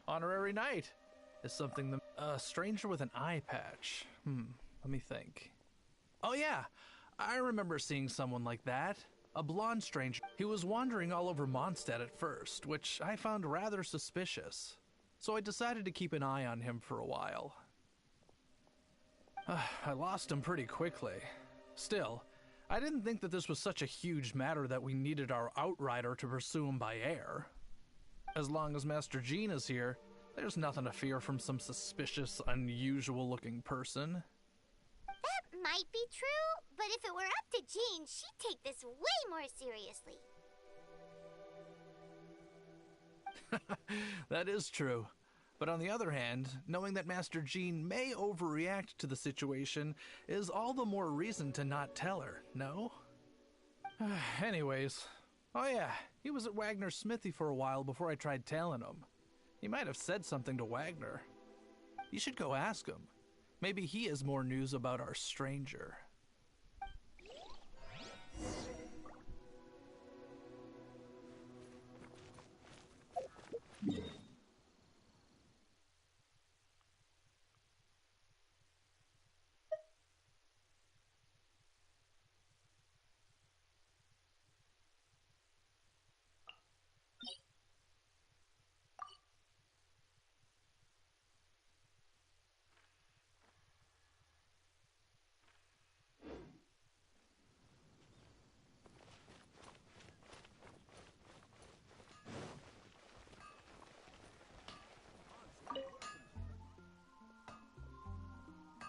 Honorary knight is something the stranger with an eye patch. Let me think. Oh yeah, I remember seeing someone like that. A blonde stranger. He was wandering all over Mondstadt at first, which I found rather suspicious. So I decided to keep an eye on him for a while. I lost him pretty quickly. Still, I didn't think that this was such a huge matter that we needed our outrider to pursue him by air. As long as Master Jean is here, there's nothing to fear from some suspicious, unusual-looking person. That might be true, but if it were up to Jean, she'd take this way more seriously. That is true. But on the other hand, knowing that Master Jean may overreact to the situation is all the more reason to not tell her, no? Anyways, oh yeah, he was at Wagner's smithy for a while before I tried telling him. He might have said something to Wagner. You should go ask him. Maybe he has more news about our stranger.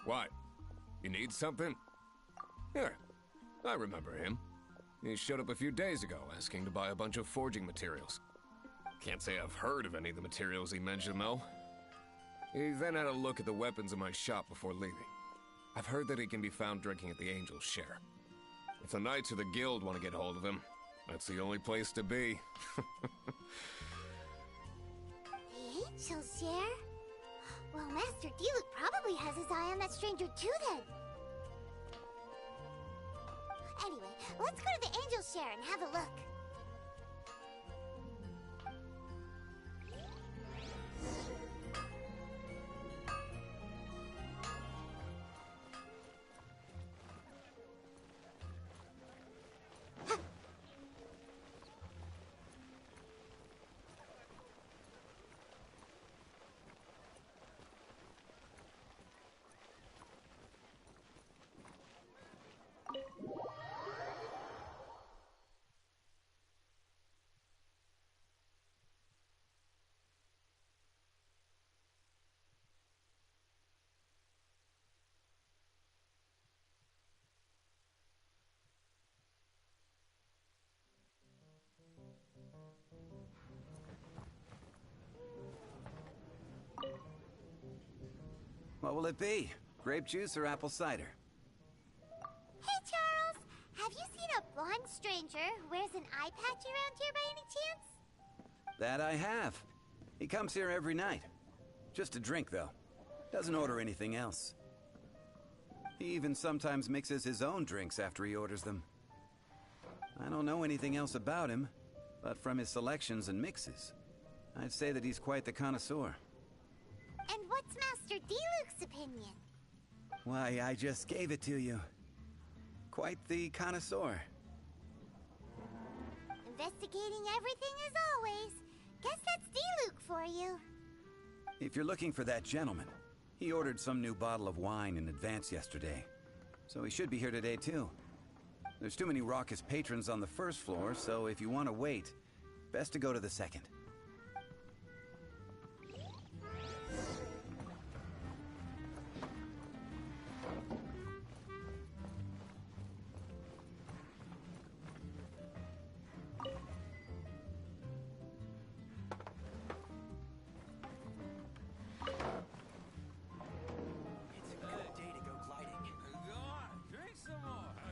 What? You need something? Here, I remember him. He showed up a few days ago asking to buy a bunch of forging materials. Can't say I've heard of any of the materials he mentioned, though. He then had a look at the weapons in my shop before leaving. I've heard that he can be found drinking at the Angel's Share. If the Knights of the Guild want to get hold of him, that's the only place to be. The Angel's Share? Well, Master Diluc probably has his eye on that stranger too, then. Anyway, let's go to the Angel's Share and have a look. What will it be? Grape juice or apple cider? Hey, Charles! Have you seen a blonde stranger who wears an eye patch around here by any chance? That I have. He comes here every night. Just a drink, though. Doesn't order anything else. He even sometimes mixes his own drinks after he orders them. I don't know anything else about him, but from his selections and mixes, I'd say that he's quite the connoisseur. And what's Master Diluc's opinion? Why, I just gave it to you. Quite the connoisseur. Investigating everything as always. Guess that's Diluc for you. If you're looking for that gentleman, he ordered some new bottle of wine in advance yesterday. So he should be here today, too. There's too many raucous patrons on the first floor, so if you want to wait, best to go to the second.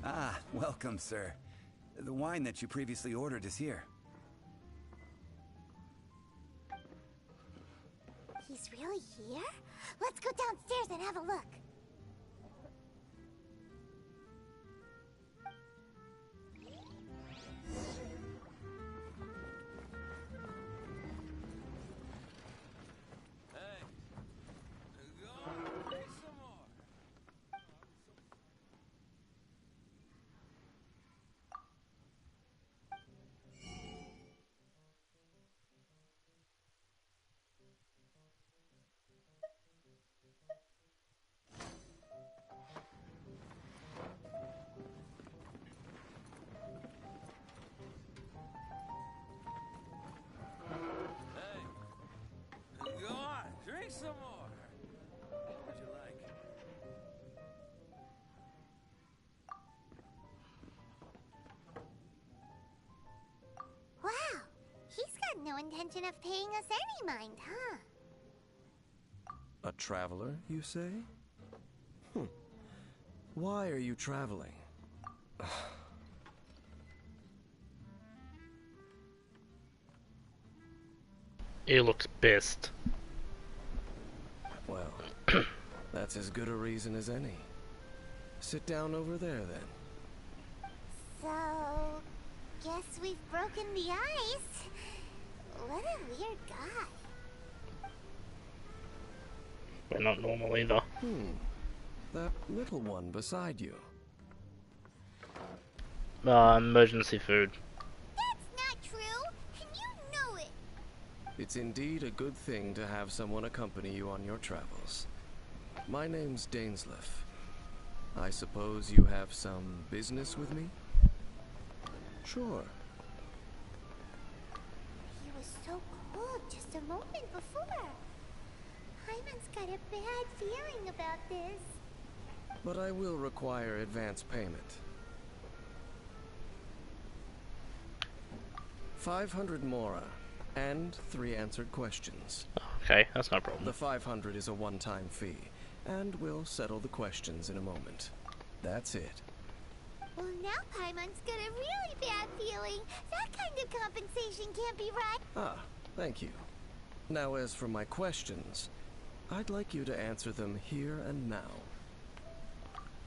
Ah, welcome, sir. The wine that you previously ordered is here. He's really here? Let's go downstairs and have a look. Go on, drink some more. What would you like? Wow, he's got no intention of paying us any mind, huh? A traveler, you say? Why are you traveling? He looks pissed. Well, that's as good a reason as any. Sit down over there, then. So, guess we've broken the ice. What a weird guy. We're not normal either. That little one beside you. Emergency food. That's not true, and you know it. It's indeed a good thing to have someone accompany you on your travels. My name's Dainsleif. I suppose you have some business with me? Sure. He was so cold just a moment before. Hyman's got a bad feeling about this. but I will require advance payment. 500 mora, and 3 answered questions. Okay, that's no problem. The 500 is a one-time fee, and we'll settle the questions in a moment. That's it. Well, now Paimon's got a really bad feeling. That kind of compensation can't be right. Ah, thank you. Now, as for my questions, I'd like you to answer them here and now.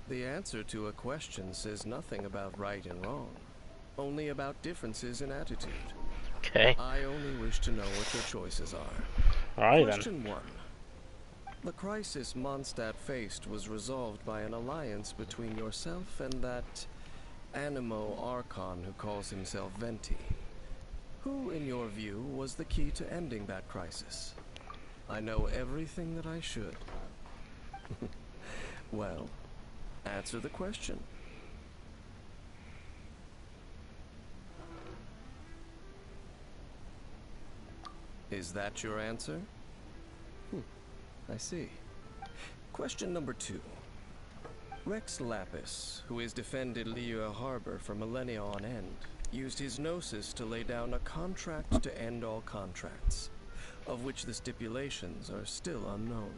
The answer to a question says nothing about right and wrong, only about differences in attitude. Okay. I only wish to know what your choices are. Alright Question then. 1. The crisis Mondstadt faced was resolved by an alliance between yourself and that Animo Archon who calls himself Venti. Who, in your view, was the key to ending that crisis? I know everything that I should. Well, answer the question. Is that your answer? I see. Question number 2. Rex Lapis, who has defended Liyue Harbor for millennia on end, used his gnosis to lay down a contract to end all contracts, of which the stipulations are still unknown.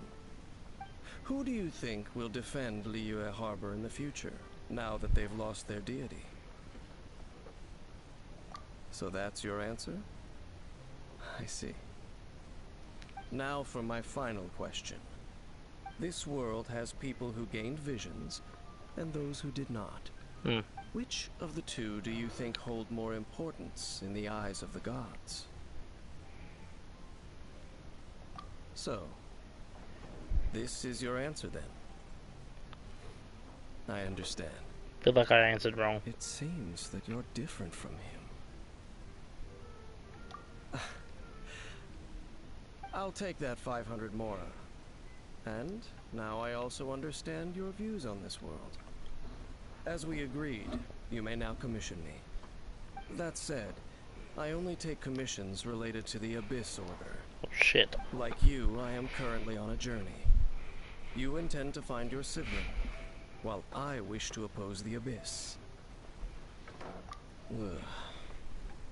Who do you think will defend Liyue Harbor in the future, now that they've lost their deity? So that's your answer? I see. Now for my final question. This world has people who gained visions, and those who did not. Which of the two do you think hold more importance in the eyes of the gods? So, this is your answer then? I understand. Feel like I answered wrong. It seems that you're different from him. I'll take that 500 mora. And now I also understand your views on this world. As we agreed, you may now commission me. That said, I only take commissions related to the Abyss Order. Oh shit. Like you, I am currently on a journey. You intend to find your sibling, while I wish to oppose the Abyss. Ugh.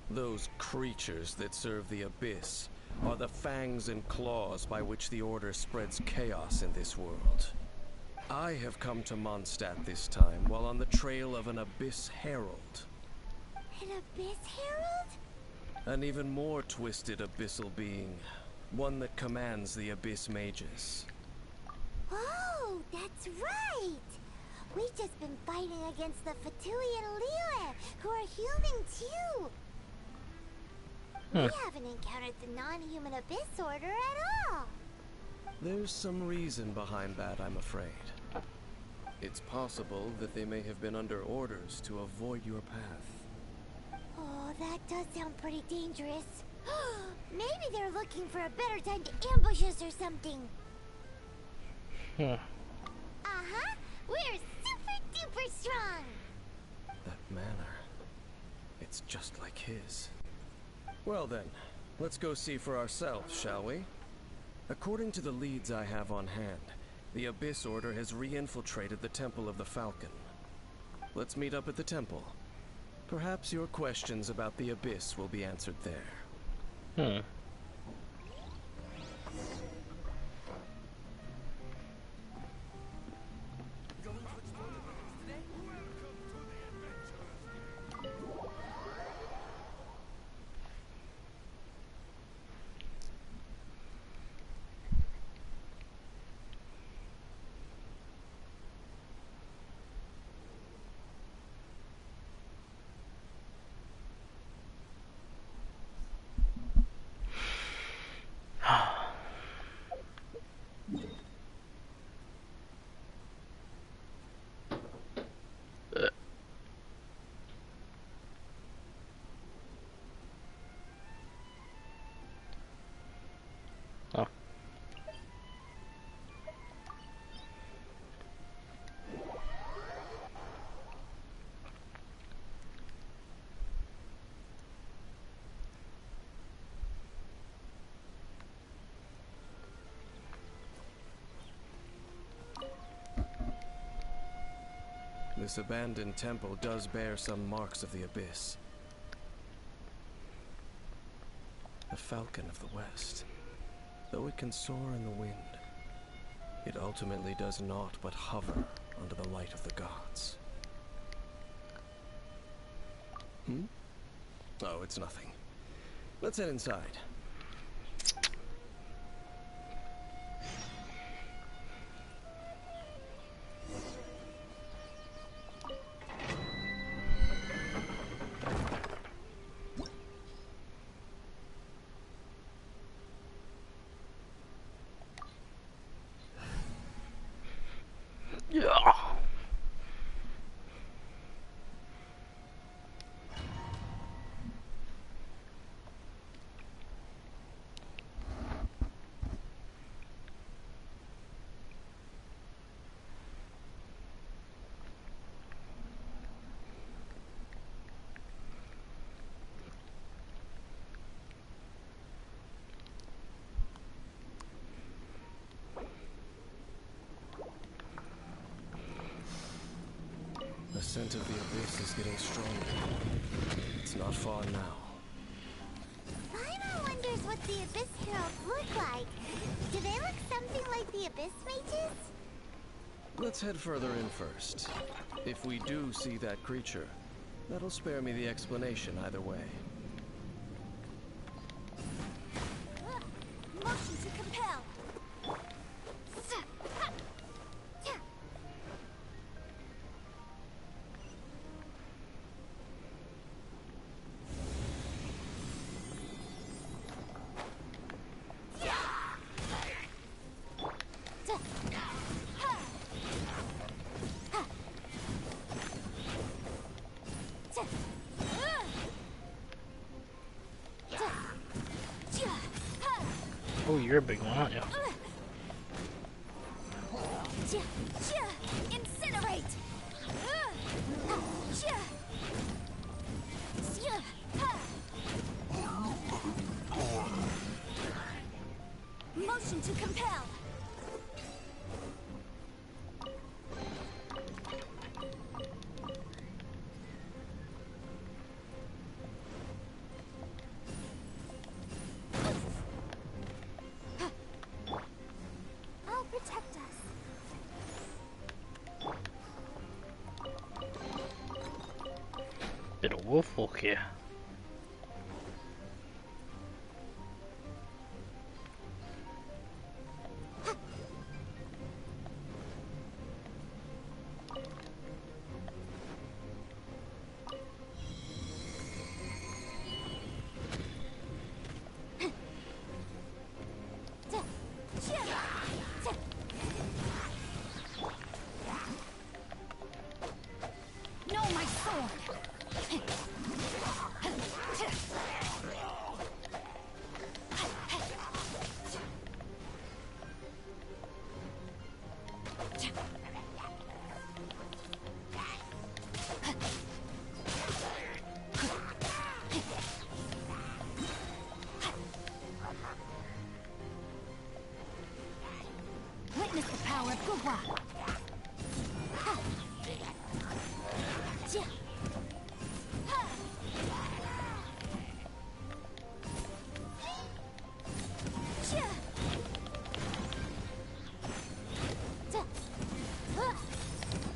Those creatures that serve the Abyss are the fangs and claws by which the Order spreads chaos in this world. I have come to Mondstadt this time while on the trail of an Abyss Herald. An Abyss Herald? An even more twisted abyssal being. One that commands the Abyss Mages. Oh, that's right! We've just been fighting against the Fatui and Liyue, who are human too! We haven't encountered the non-human Abyss Order at all! There's some reason behind that, I'm afraid. It's possible that they may have been under orders to avoid your path. Oh, that does sound pretty dangerous. Maybe they're looking for a better time to ambush us or something. Uh-huh! We're super duper strong! That manner. It's just like his. Well then, let's go see for ourselves, shall we? According to the leads I have on hand, the Abyss Order has re-infiltrated the Temple of the Falcon. Let's meet up at the temple. Perhaps your questions about the Abyss will be answered there. This abandoned temple does bear some marks of the abyss. The falcon of the west. Though it can soar in the wind, it ultimately does naught but hover under the light of the gods. Oh, it's nothing. Let's head inside. Yeah. The scent of the abyss is getting stronger. It's not far now. Paimon wonders what the Abyss Heralds look like. Do they look something like the Abyss Mages? Let's head further in first. If we do see that creature, that'll spare me the explanation either way. Motion to compel. Oh, you're a big one, aren't you? Incinerate! Motion to compel! I'll protect us. Bit of wolf walk here. No, my sword! Witness the power of Gugwa!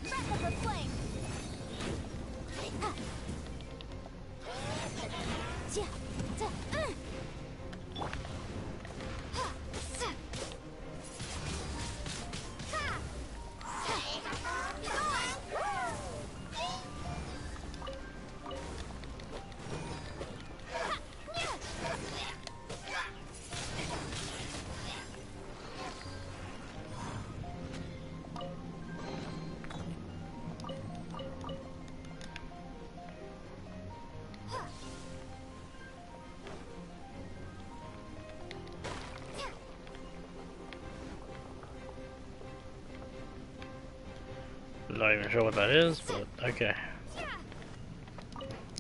Breath of the flame! Not even sure what that is, but okay.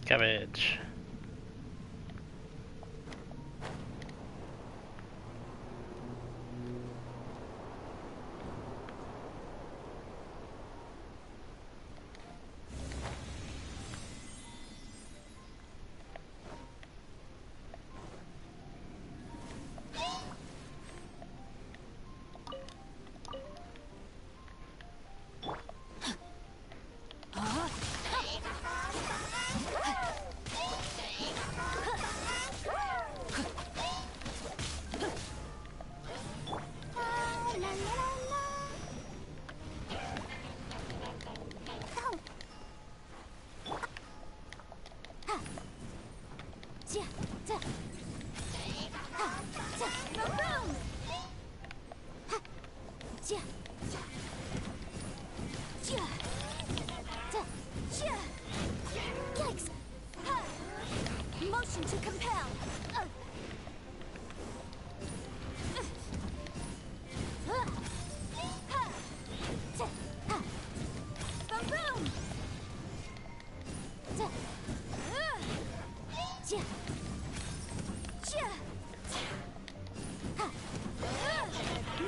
Cabbage. Yikes! Motion to compel. Boom!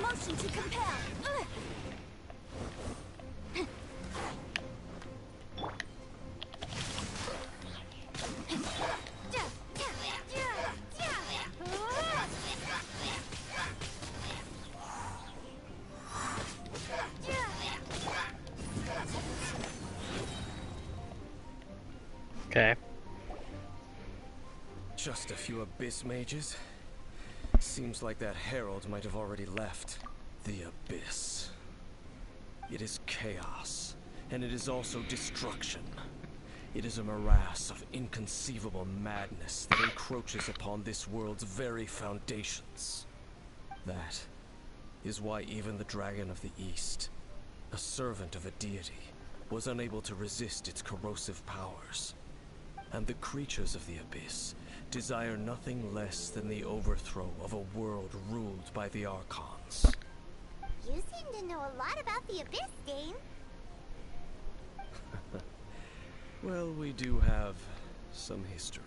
Motion to compel. Okay. Just a few abyss mages? Seems like that herald might have already left. The abyss. It is chaos, and it is also destruction. It is a morass of inconceivable madness that encroaches upon this world's very foundations. That is why even the Dragon of the East, a servant of a deity, was unable to resist its corrosive powers. And the creatures of the abyss desire nothing less than the overthrow of a world ruled by the Archons. You seem to know a lot about the Abyss, Dane. Well, we do have some history.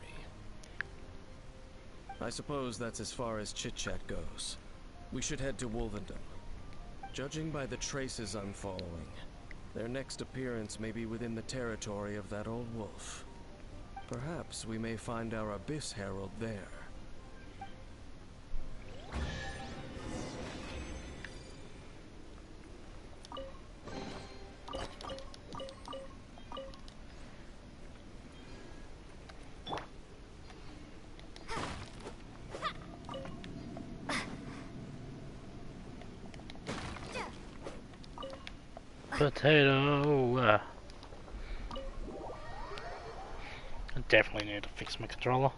I suppose that's as far as chit-chat goes. We should head to Wolvendom. Judging by the traces I'm following, their next appearance may be within the territory of that old wolf. Perhaps we may find our Abyss Herald there. Potato. I definitely need to fix my controller.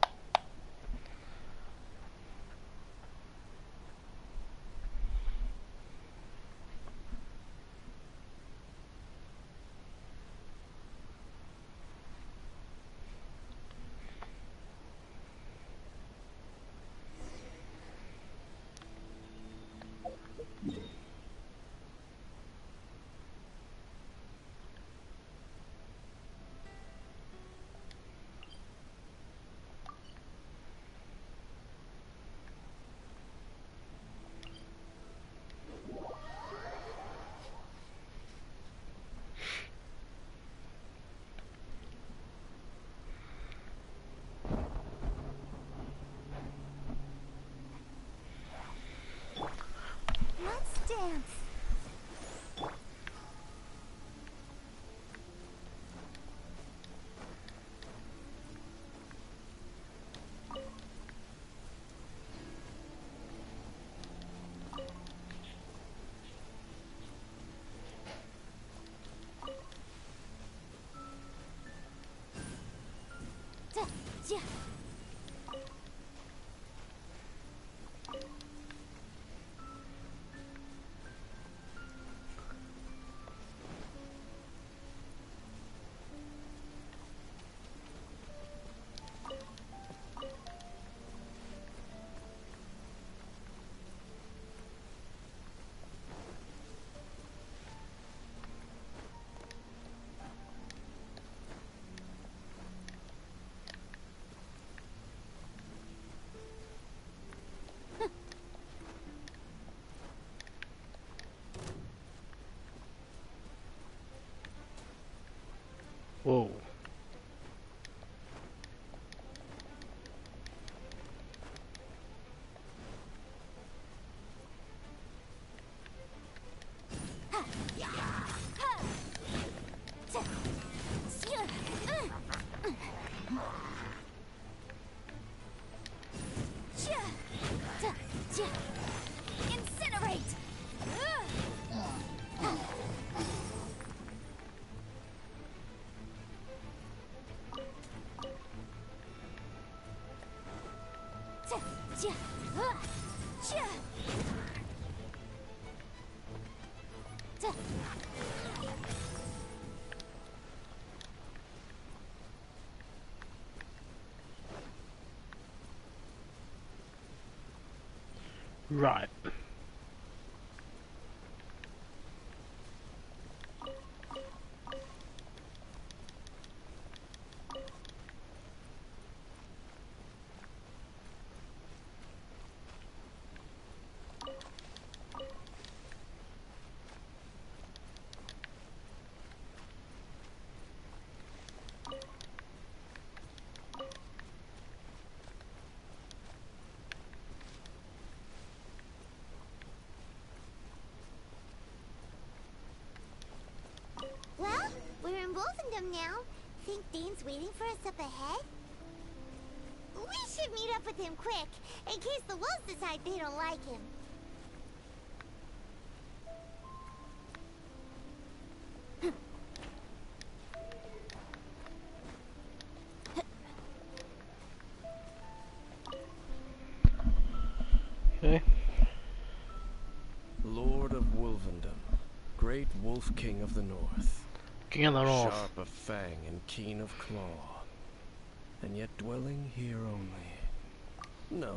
Let's dance. Yeah. Whoa. Incinerate! Right. Well, we're in Wolfendom now. Think Dane's waiting for us up ahead? We should meet up with him quick, in case the wolves decide they don't like him. Okay. Lord of Wolvendom, great wolf king of the north. King of the north. Sharp of fang and keen of claw, and yet dwelling here only. No,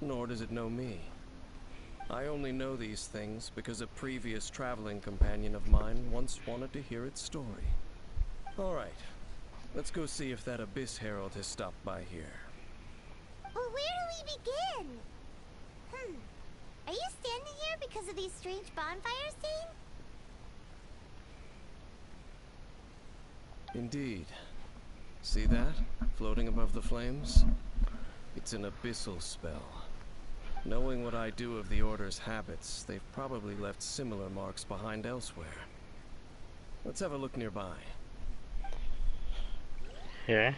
nor does it know me. I only know these things because a previous traveling companion of mine once wanted to hear its story. All right, let's go see if that Abyss Herald has stopped by here. Well, where do we begin? Are you standing here because of these strange bonfires, Dane? Indeed. See that? Floating above the flames? It's an abyssal spell. Knowing what I do of the Order's habits, they've probably left similar marks behind elsewhere. Let's have a look nearby. Yeah.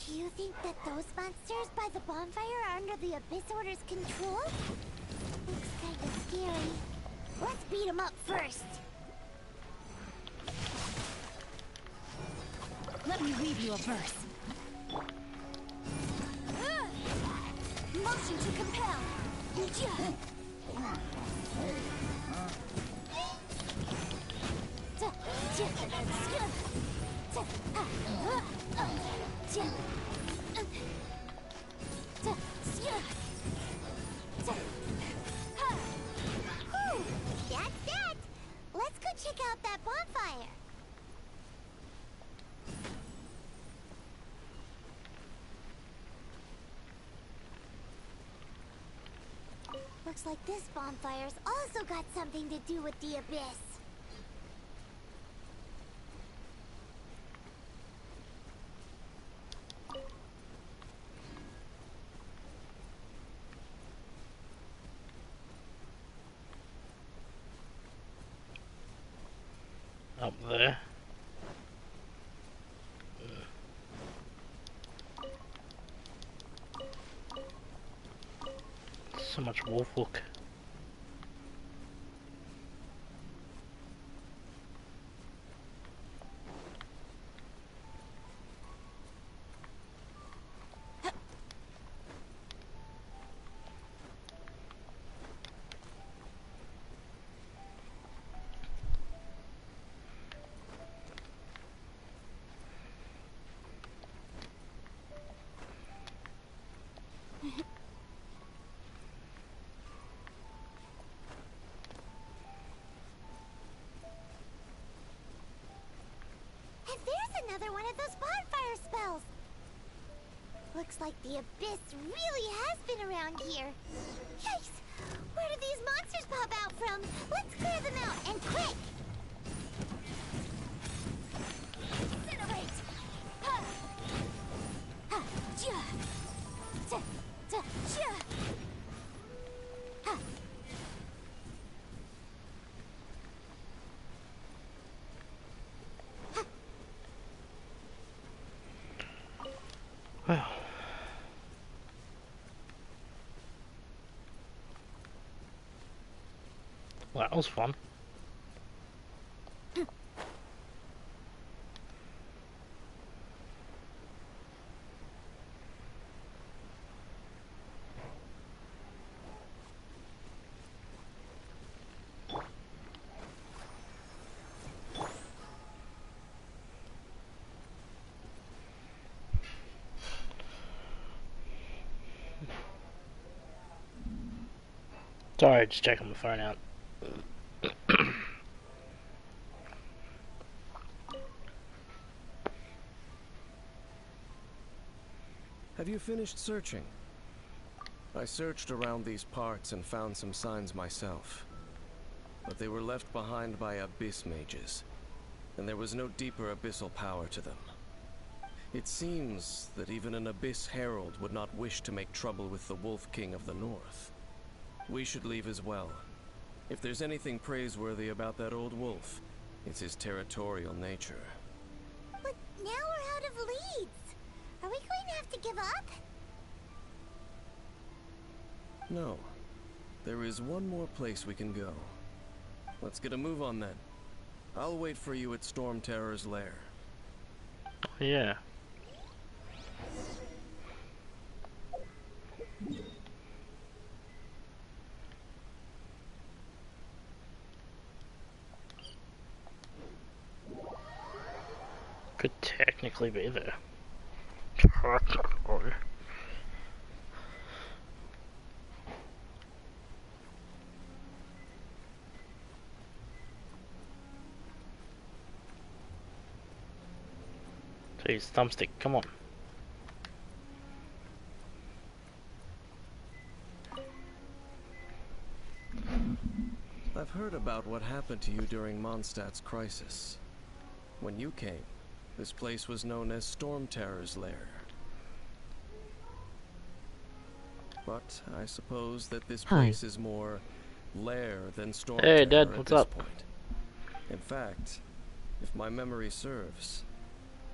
Do you think that those monsters by the bonfire are under the Abyss Order's control? Looks kinda scary. Let's beat them up first. Let me read you a verse. Motion to compel. That's that. Let's go check out that bonfire. Looks like this bonfire's also got something to do with the Abyss. Up there. So much wolf look. And there's another one of those bonfire spells. Looks like the Abyss really has been around here. Yikes! Where did these monsters pop out from? Let's clear them out, and quick! Incinerate! Ha! Ha! Ja! Well, that was fun. Sorry, just checking my phone out. Have you finished searching? I searched around these parts and found some signs myself. But they were left behind by abyss mages, and there was no deeper abyssal power to them. It seems that even an abyss herald would not wish to make trouble with the Wolf King of the North. We should leave as well. If there's anything praiseworthy about that old wolf, it's his territorial nature. But now we're out of leads. Are we going to have to give up? No. There is one more place we can go. Let's get a move on then. I'll wait for you at Storm Terror's lair. Yeah. Could technically be there. Technically. Jeez, thumbstick, come on. I've heard about what happened to you during Mondstadt's crisis. When you came, this place was known as Storm Terror's lair. But I suppose that this place is more lair than Storm Terror Dad, at what's this up? point. In fact, if my memory serves,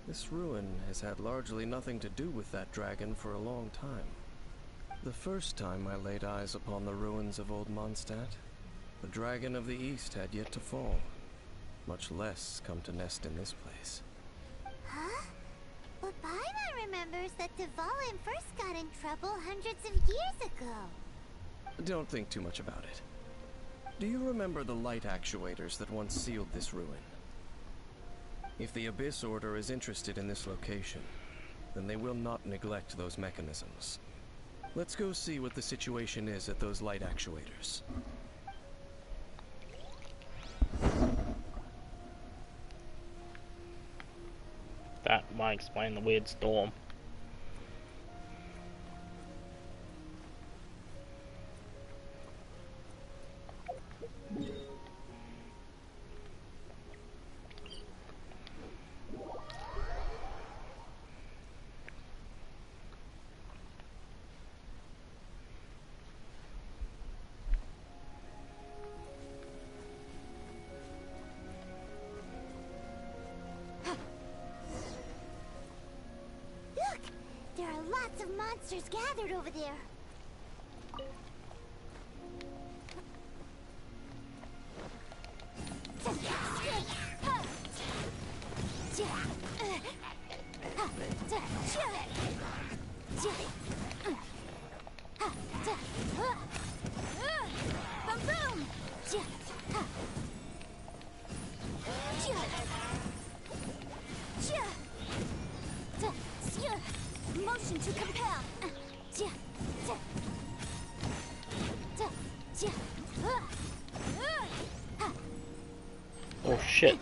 this ruin has had largely nothing to do with that dragon for a long time. The first time I laid eyes upon the ruins of old Mondstadt, the dragon of the East had yet to fall, much less come to nest in this place. Huh? But Paimon remembers that Dvalin first got in trouble hundreds of years ago. Don't think too much about it. Do you remember the light actuators that once sealed this ruin? If the Abyss Order is interested in this location, then they will not neglect those mechanisms. Let's go see what the situation is at those light actuators. That might explain the weird storm. Look! There are lots of monsters gathered over there. Motion to compel. Oh shit.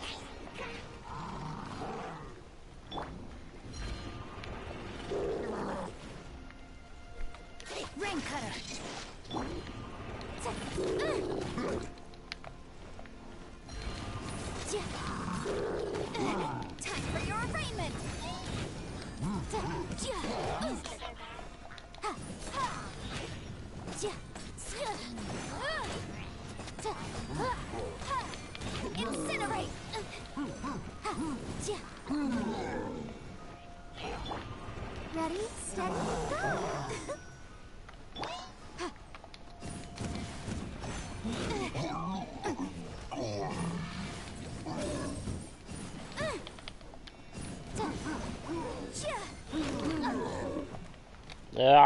Rain cutter. Time for your arraignment.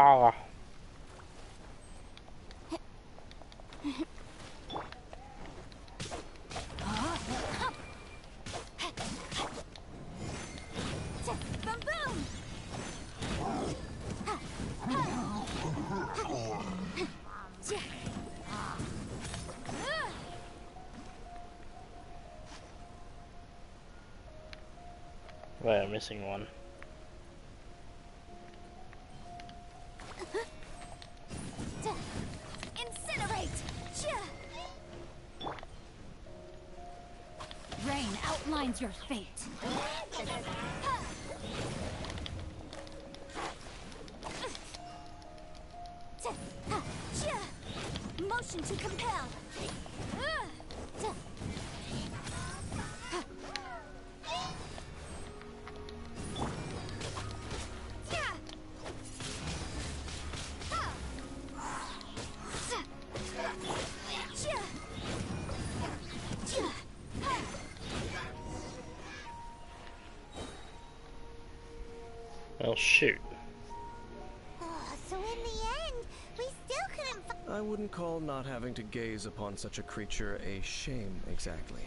Ah. Wait, I'm missing one. Incinerate! Rain outlines your fate. Motion to compel. Well, shoot. So in the end, we still couldn't I wouldn't call not having to gaze upon such a creature a shame exactly.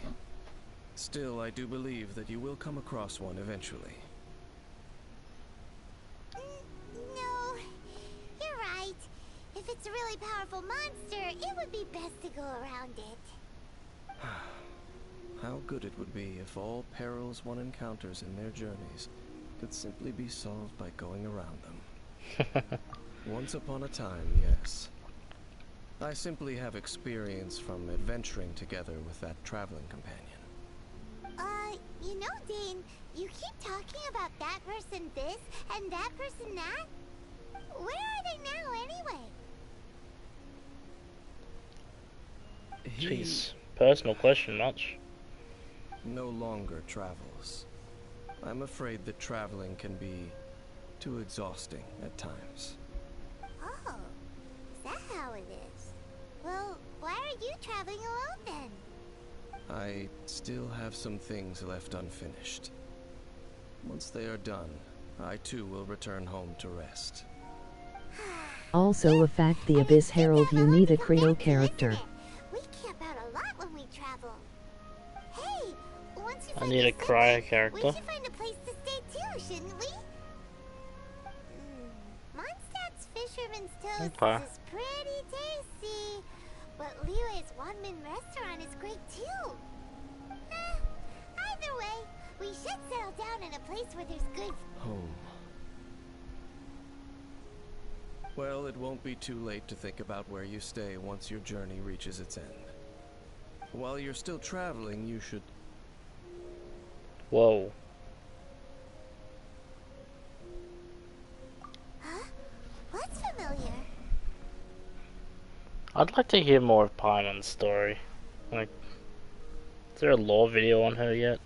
Still, I do believe that you will come across one eventually. No, you're right. If it's a really powerful monster, it would be best to go around it. How good it would be if all perils one encounters in their journeys could simply be solved by going around them. Once upon a time, yes. I simply have experience from adventuring together with that traveling companion. You know, Dane, you keep talking about that person this and that person that. Where are they now, anyway? Jeez, personal question much. No longer travels. I'm afraid that traveling can be too exhausting at times. Oh, is that how it is? Well, why are you traveling alone then? I still have some things left unfinished. Once they are done, I too will return home to rest. Also a fact, the Abyss Herald, you need a Creo character. We camp out a lot when we travel. Hey, once you I find need a cryo we character. should find a place to stay too, shouldn't we? Mondstadt's Fisherman's Toast Okay. is pretty tasty, but Liyue's one-man restaurant is great too. Either way, we should settle down in a place where there's good Home. Well, it won't be too late to think about where you stay once your journey reaches its end. While you're still traveling, you should... Whoa. Huh? What's familiar? I'd like to hear more of Paimon's story. Like, is there a lore video on her yet?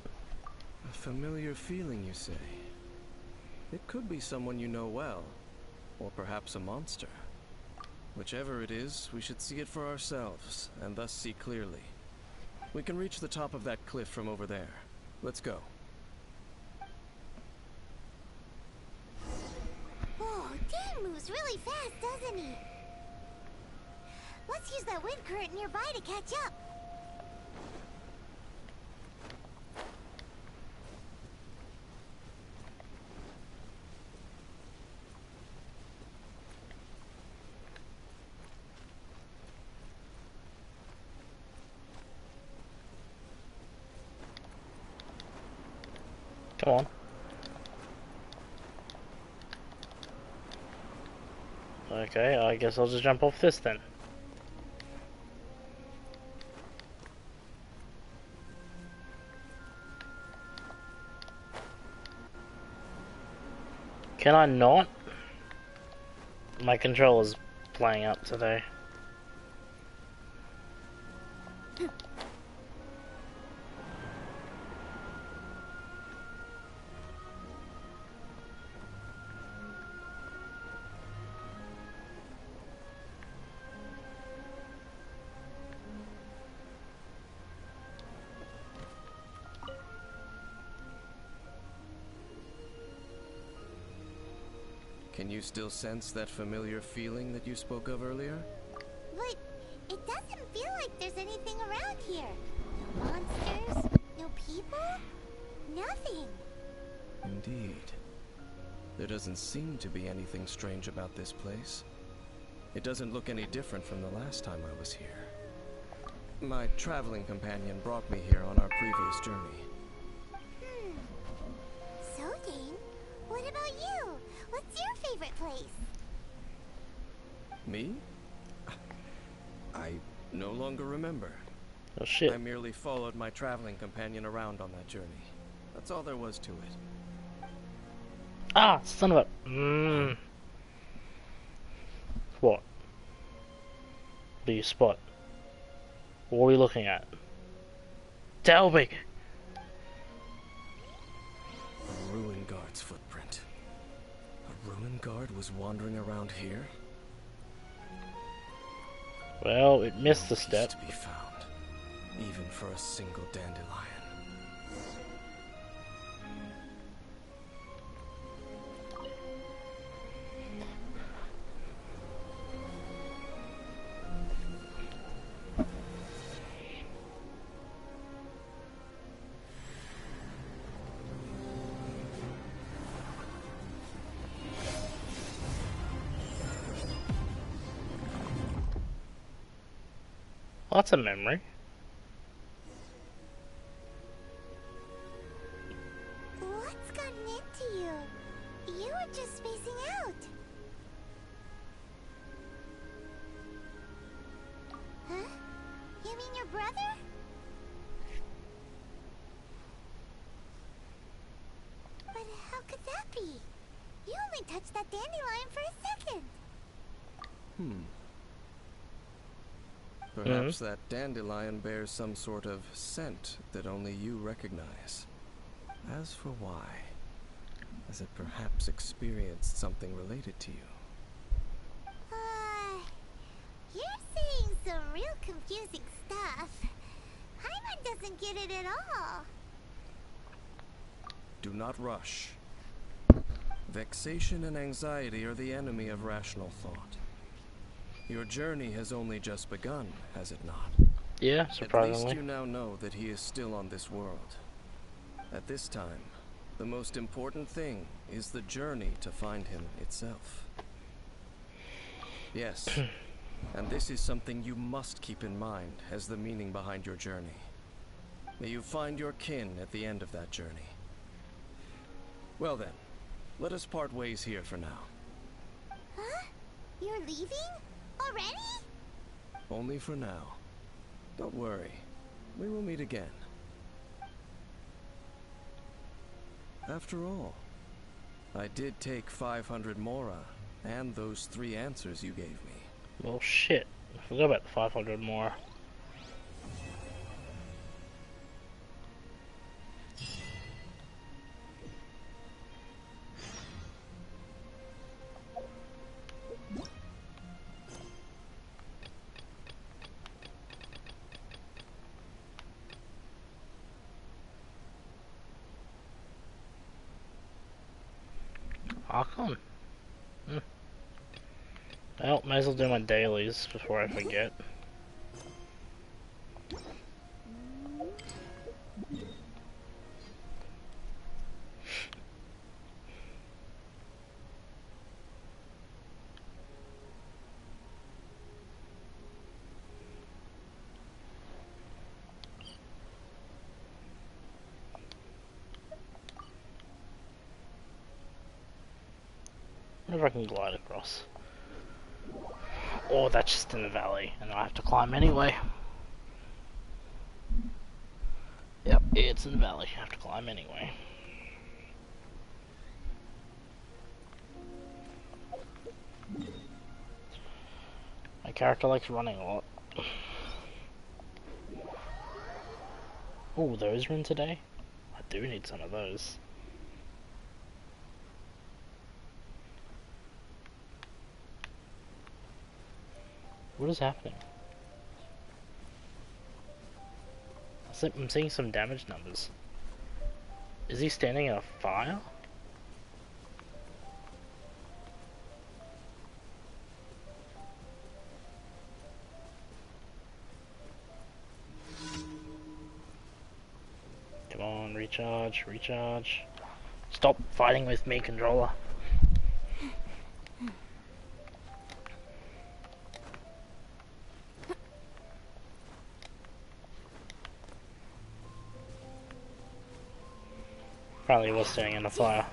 A familiar feeling, you say? It could be someone you know well, or perhaps a monster. Whichever it is, we should see it for ourselves, and thus see clearly. We can reach the top of that cliff from over there. Let's go. Whoa, Dan moves really fast, doesn't he? Let's use that wind current nearby to catch up. Come on. Okay, I guess I'll just jump off this then. Can I not? My controller's playing up today. Can you still sense that familiar feeling that you spoke of earlier? But it doesn't feel like there's anything around here. No monsters, no people, nothing. Indeed. There doesn't seem to be anything strange about this place. It doesn't look any different from the last time I was here. My traveling companion brought me here on our previous journey. So, Dane, what about you? What's your favorite place? Me? I no longer remember. Oh shit. I merely followed my traveling companion around on that journey. That's all there was to it. Ah, son of a... What? Do you spot? What are we looking at? Tell me! A ruin guard's footprint. A ruin guard was wandering around here? Well, it missed a step. To be found, even for a single dandelion. That's a memory. What's gotten into you? You were just spacing out. Huh? You mean your brother? But how could that be? You only touched that dandelion for a second. Perhaps that dandelion bears some sort of scent that only you recognize. As for why, has it perhaps experienced something related to you? You're saying some real confusing stuff. Paimon doesn't get it at all. Do not rush. Vexation and anxiety are the enemy of rational thought. Your journey has only just begun, has it not? Yeah, surprisingly. At least you now know that he is still on this world. At this time, the most important thing is the journey to find him itself. Yes, and this is something you must keep in mind as the meaning behind your journey. May you find your kin at the end of that journey. Well then, let us part ways here for now. Huh? You're leaving? Already? Only for now. Don't worry. We will meet again. After all, I did take 500 mora and those 3 answers you gave me. Well, shit. I forgot about the 500 more. Archon? Well, might as well do my dailies before I forget. I wonder if I can glide across. Or that's just in the valley, and I have to climb anyway. Yep, it's in the valley. I have to climb anyway. My character likes running a lot. Oh, those are in today? I do need some of those. What is happening? I'm seeing some damage numbers. Is he standing in a fire? recharge, recharge. Stop fighting with me, controller. Probably was sitting in the fire.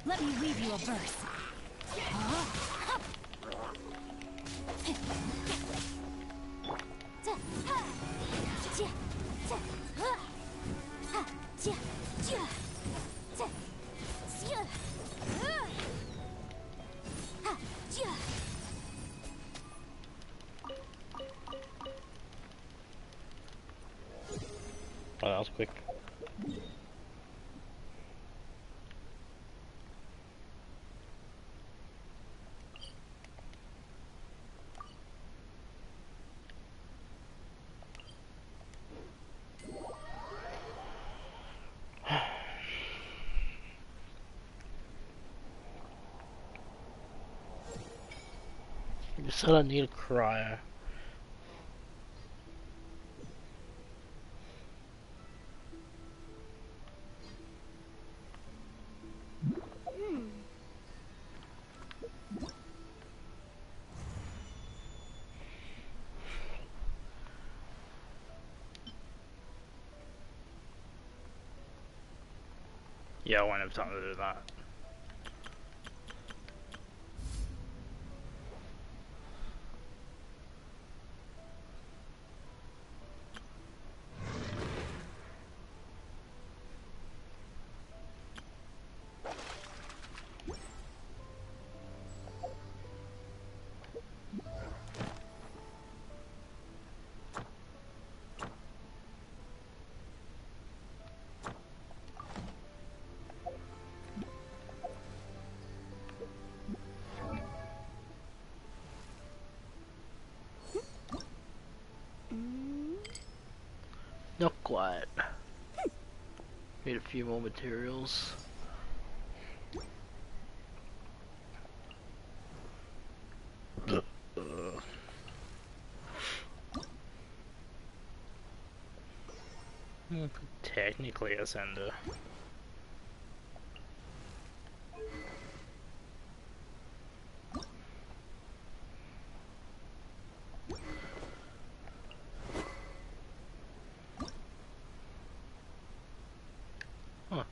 Let me read you a verse. Oh, that was quick. You said I need a cryo. Yeah, I won't have time to do that. Not quite. Need a few more materials. Technically a sender. Huh.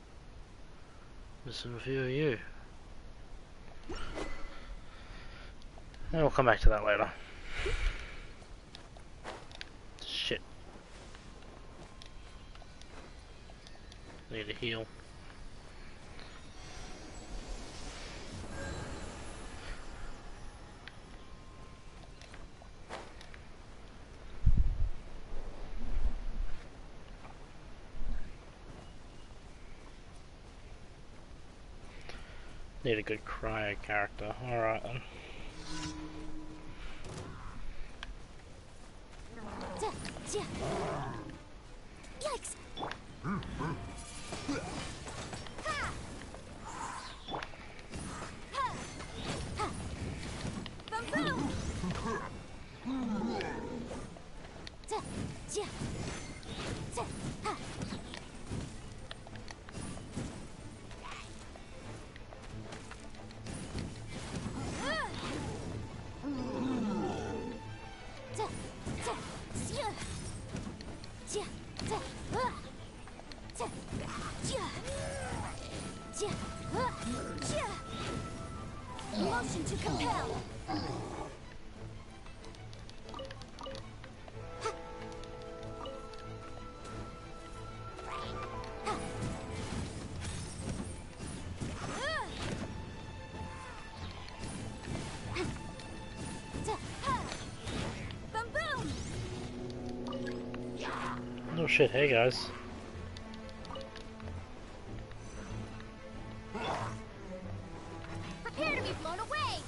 Missing a few of you. And we'll come back to that later. Shit. Need to heal. Need a good cryo character. Alright then. Yikes! Motion to compel. Oh shit, hey guys. Prepare to be blown away.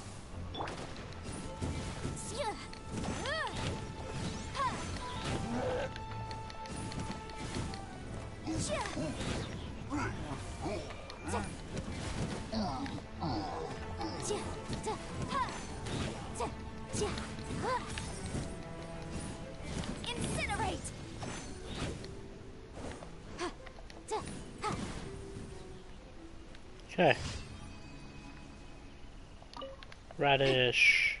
Incinerate. Okay. Radish.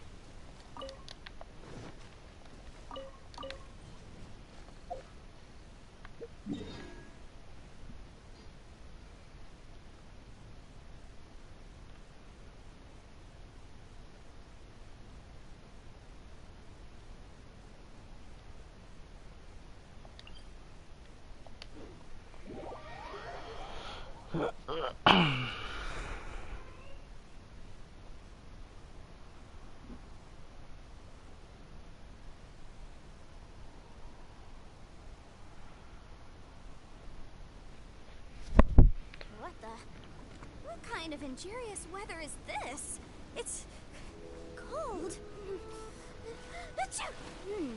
What the? What kind of injurious weather is this? It's cold. Achoo!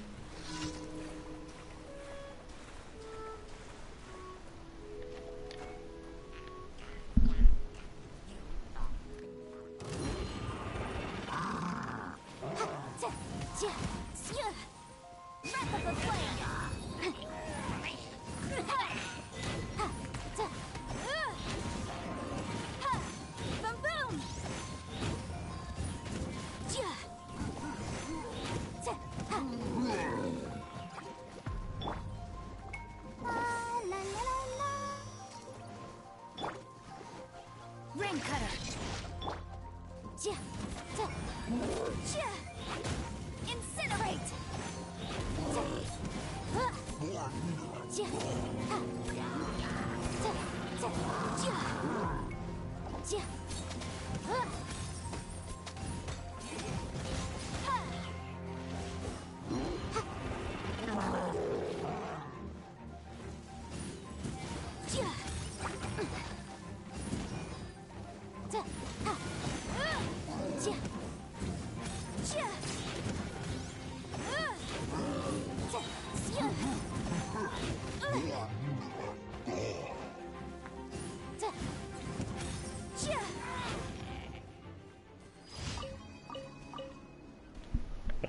Wrap up a flame. Boom boom. Rain cutter. Incinerate.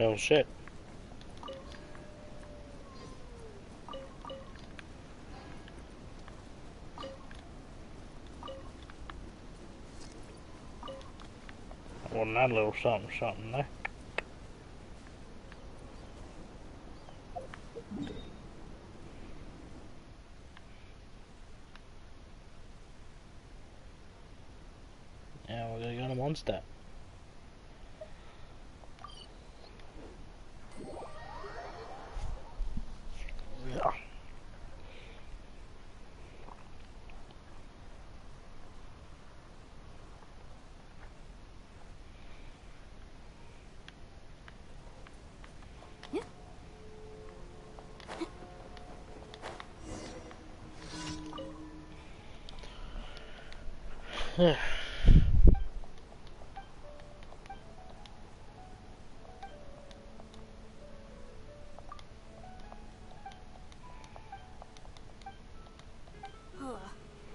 Oh shit. Well, that little something there. Yeah, we're gonna go to one step. Yeah.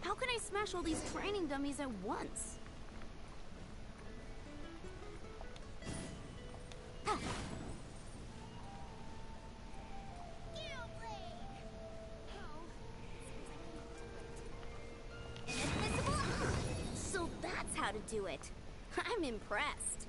How can I smash all these training dummies at once? So that's how to do it. I'm impressed.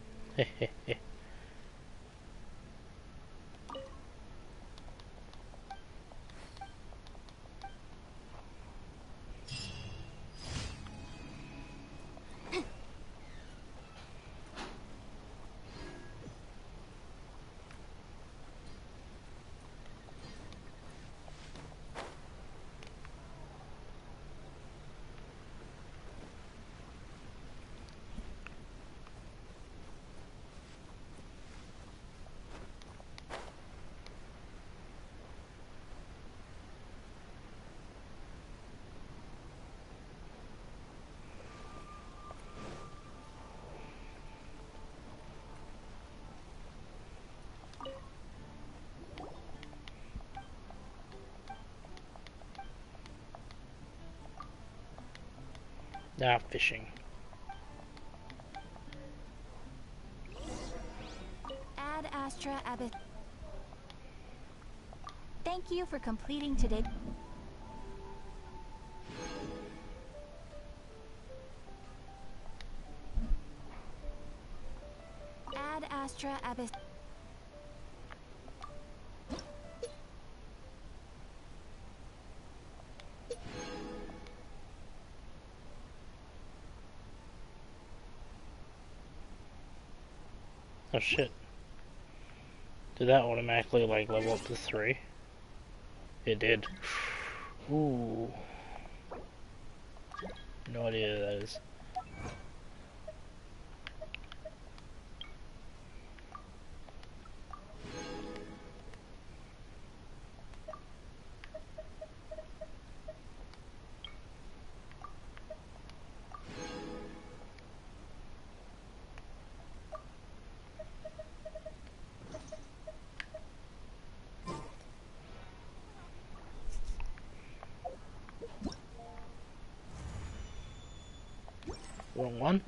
Now fishing. Ad Astra Abbott. Thank you for completing today. Astra Abyss. Oh shit. Did that automatically like level up to 3? It did. Ooh. No idea who that is. Wrong one.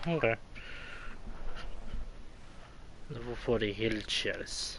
Okay. Level 40 hill chairs.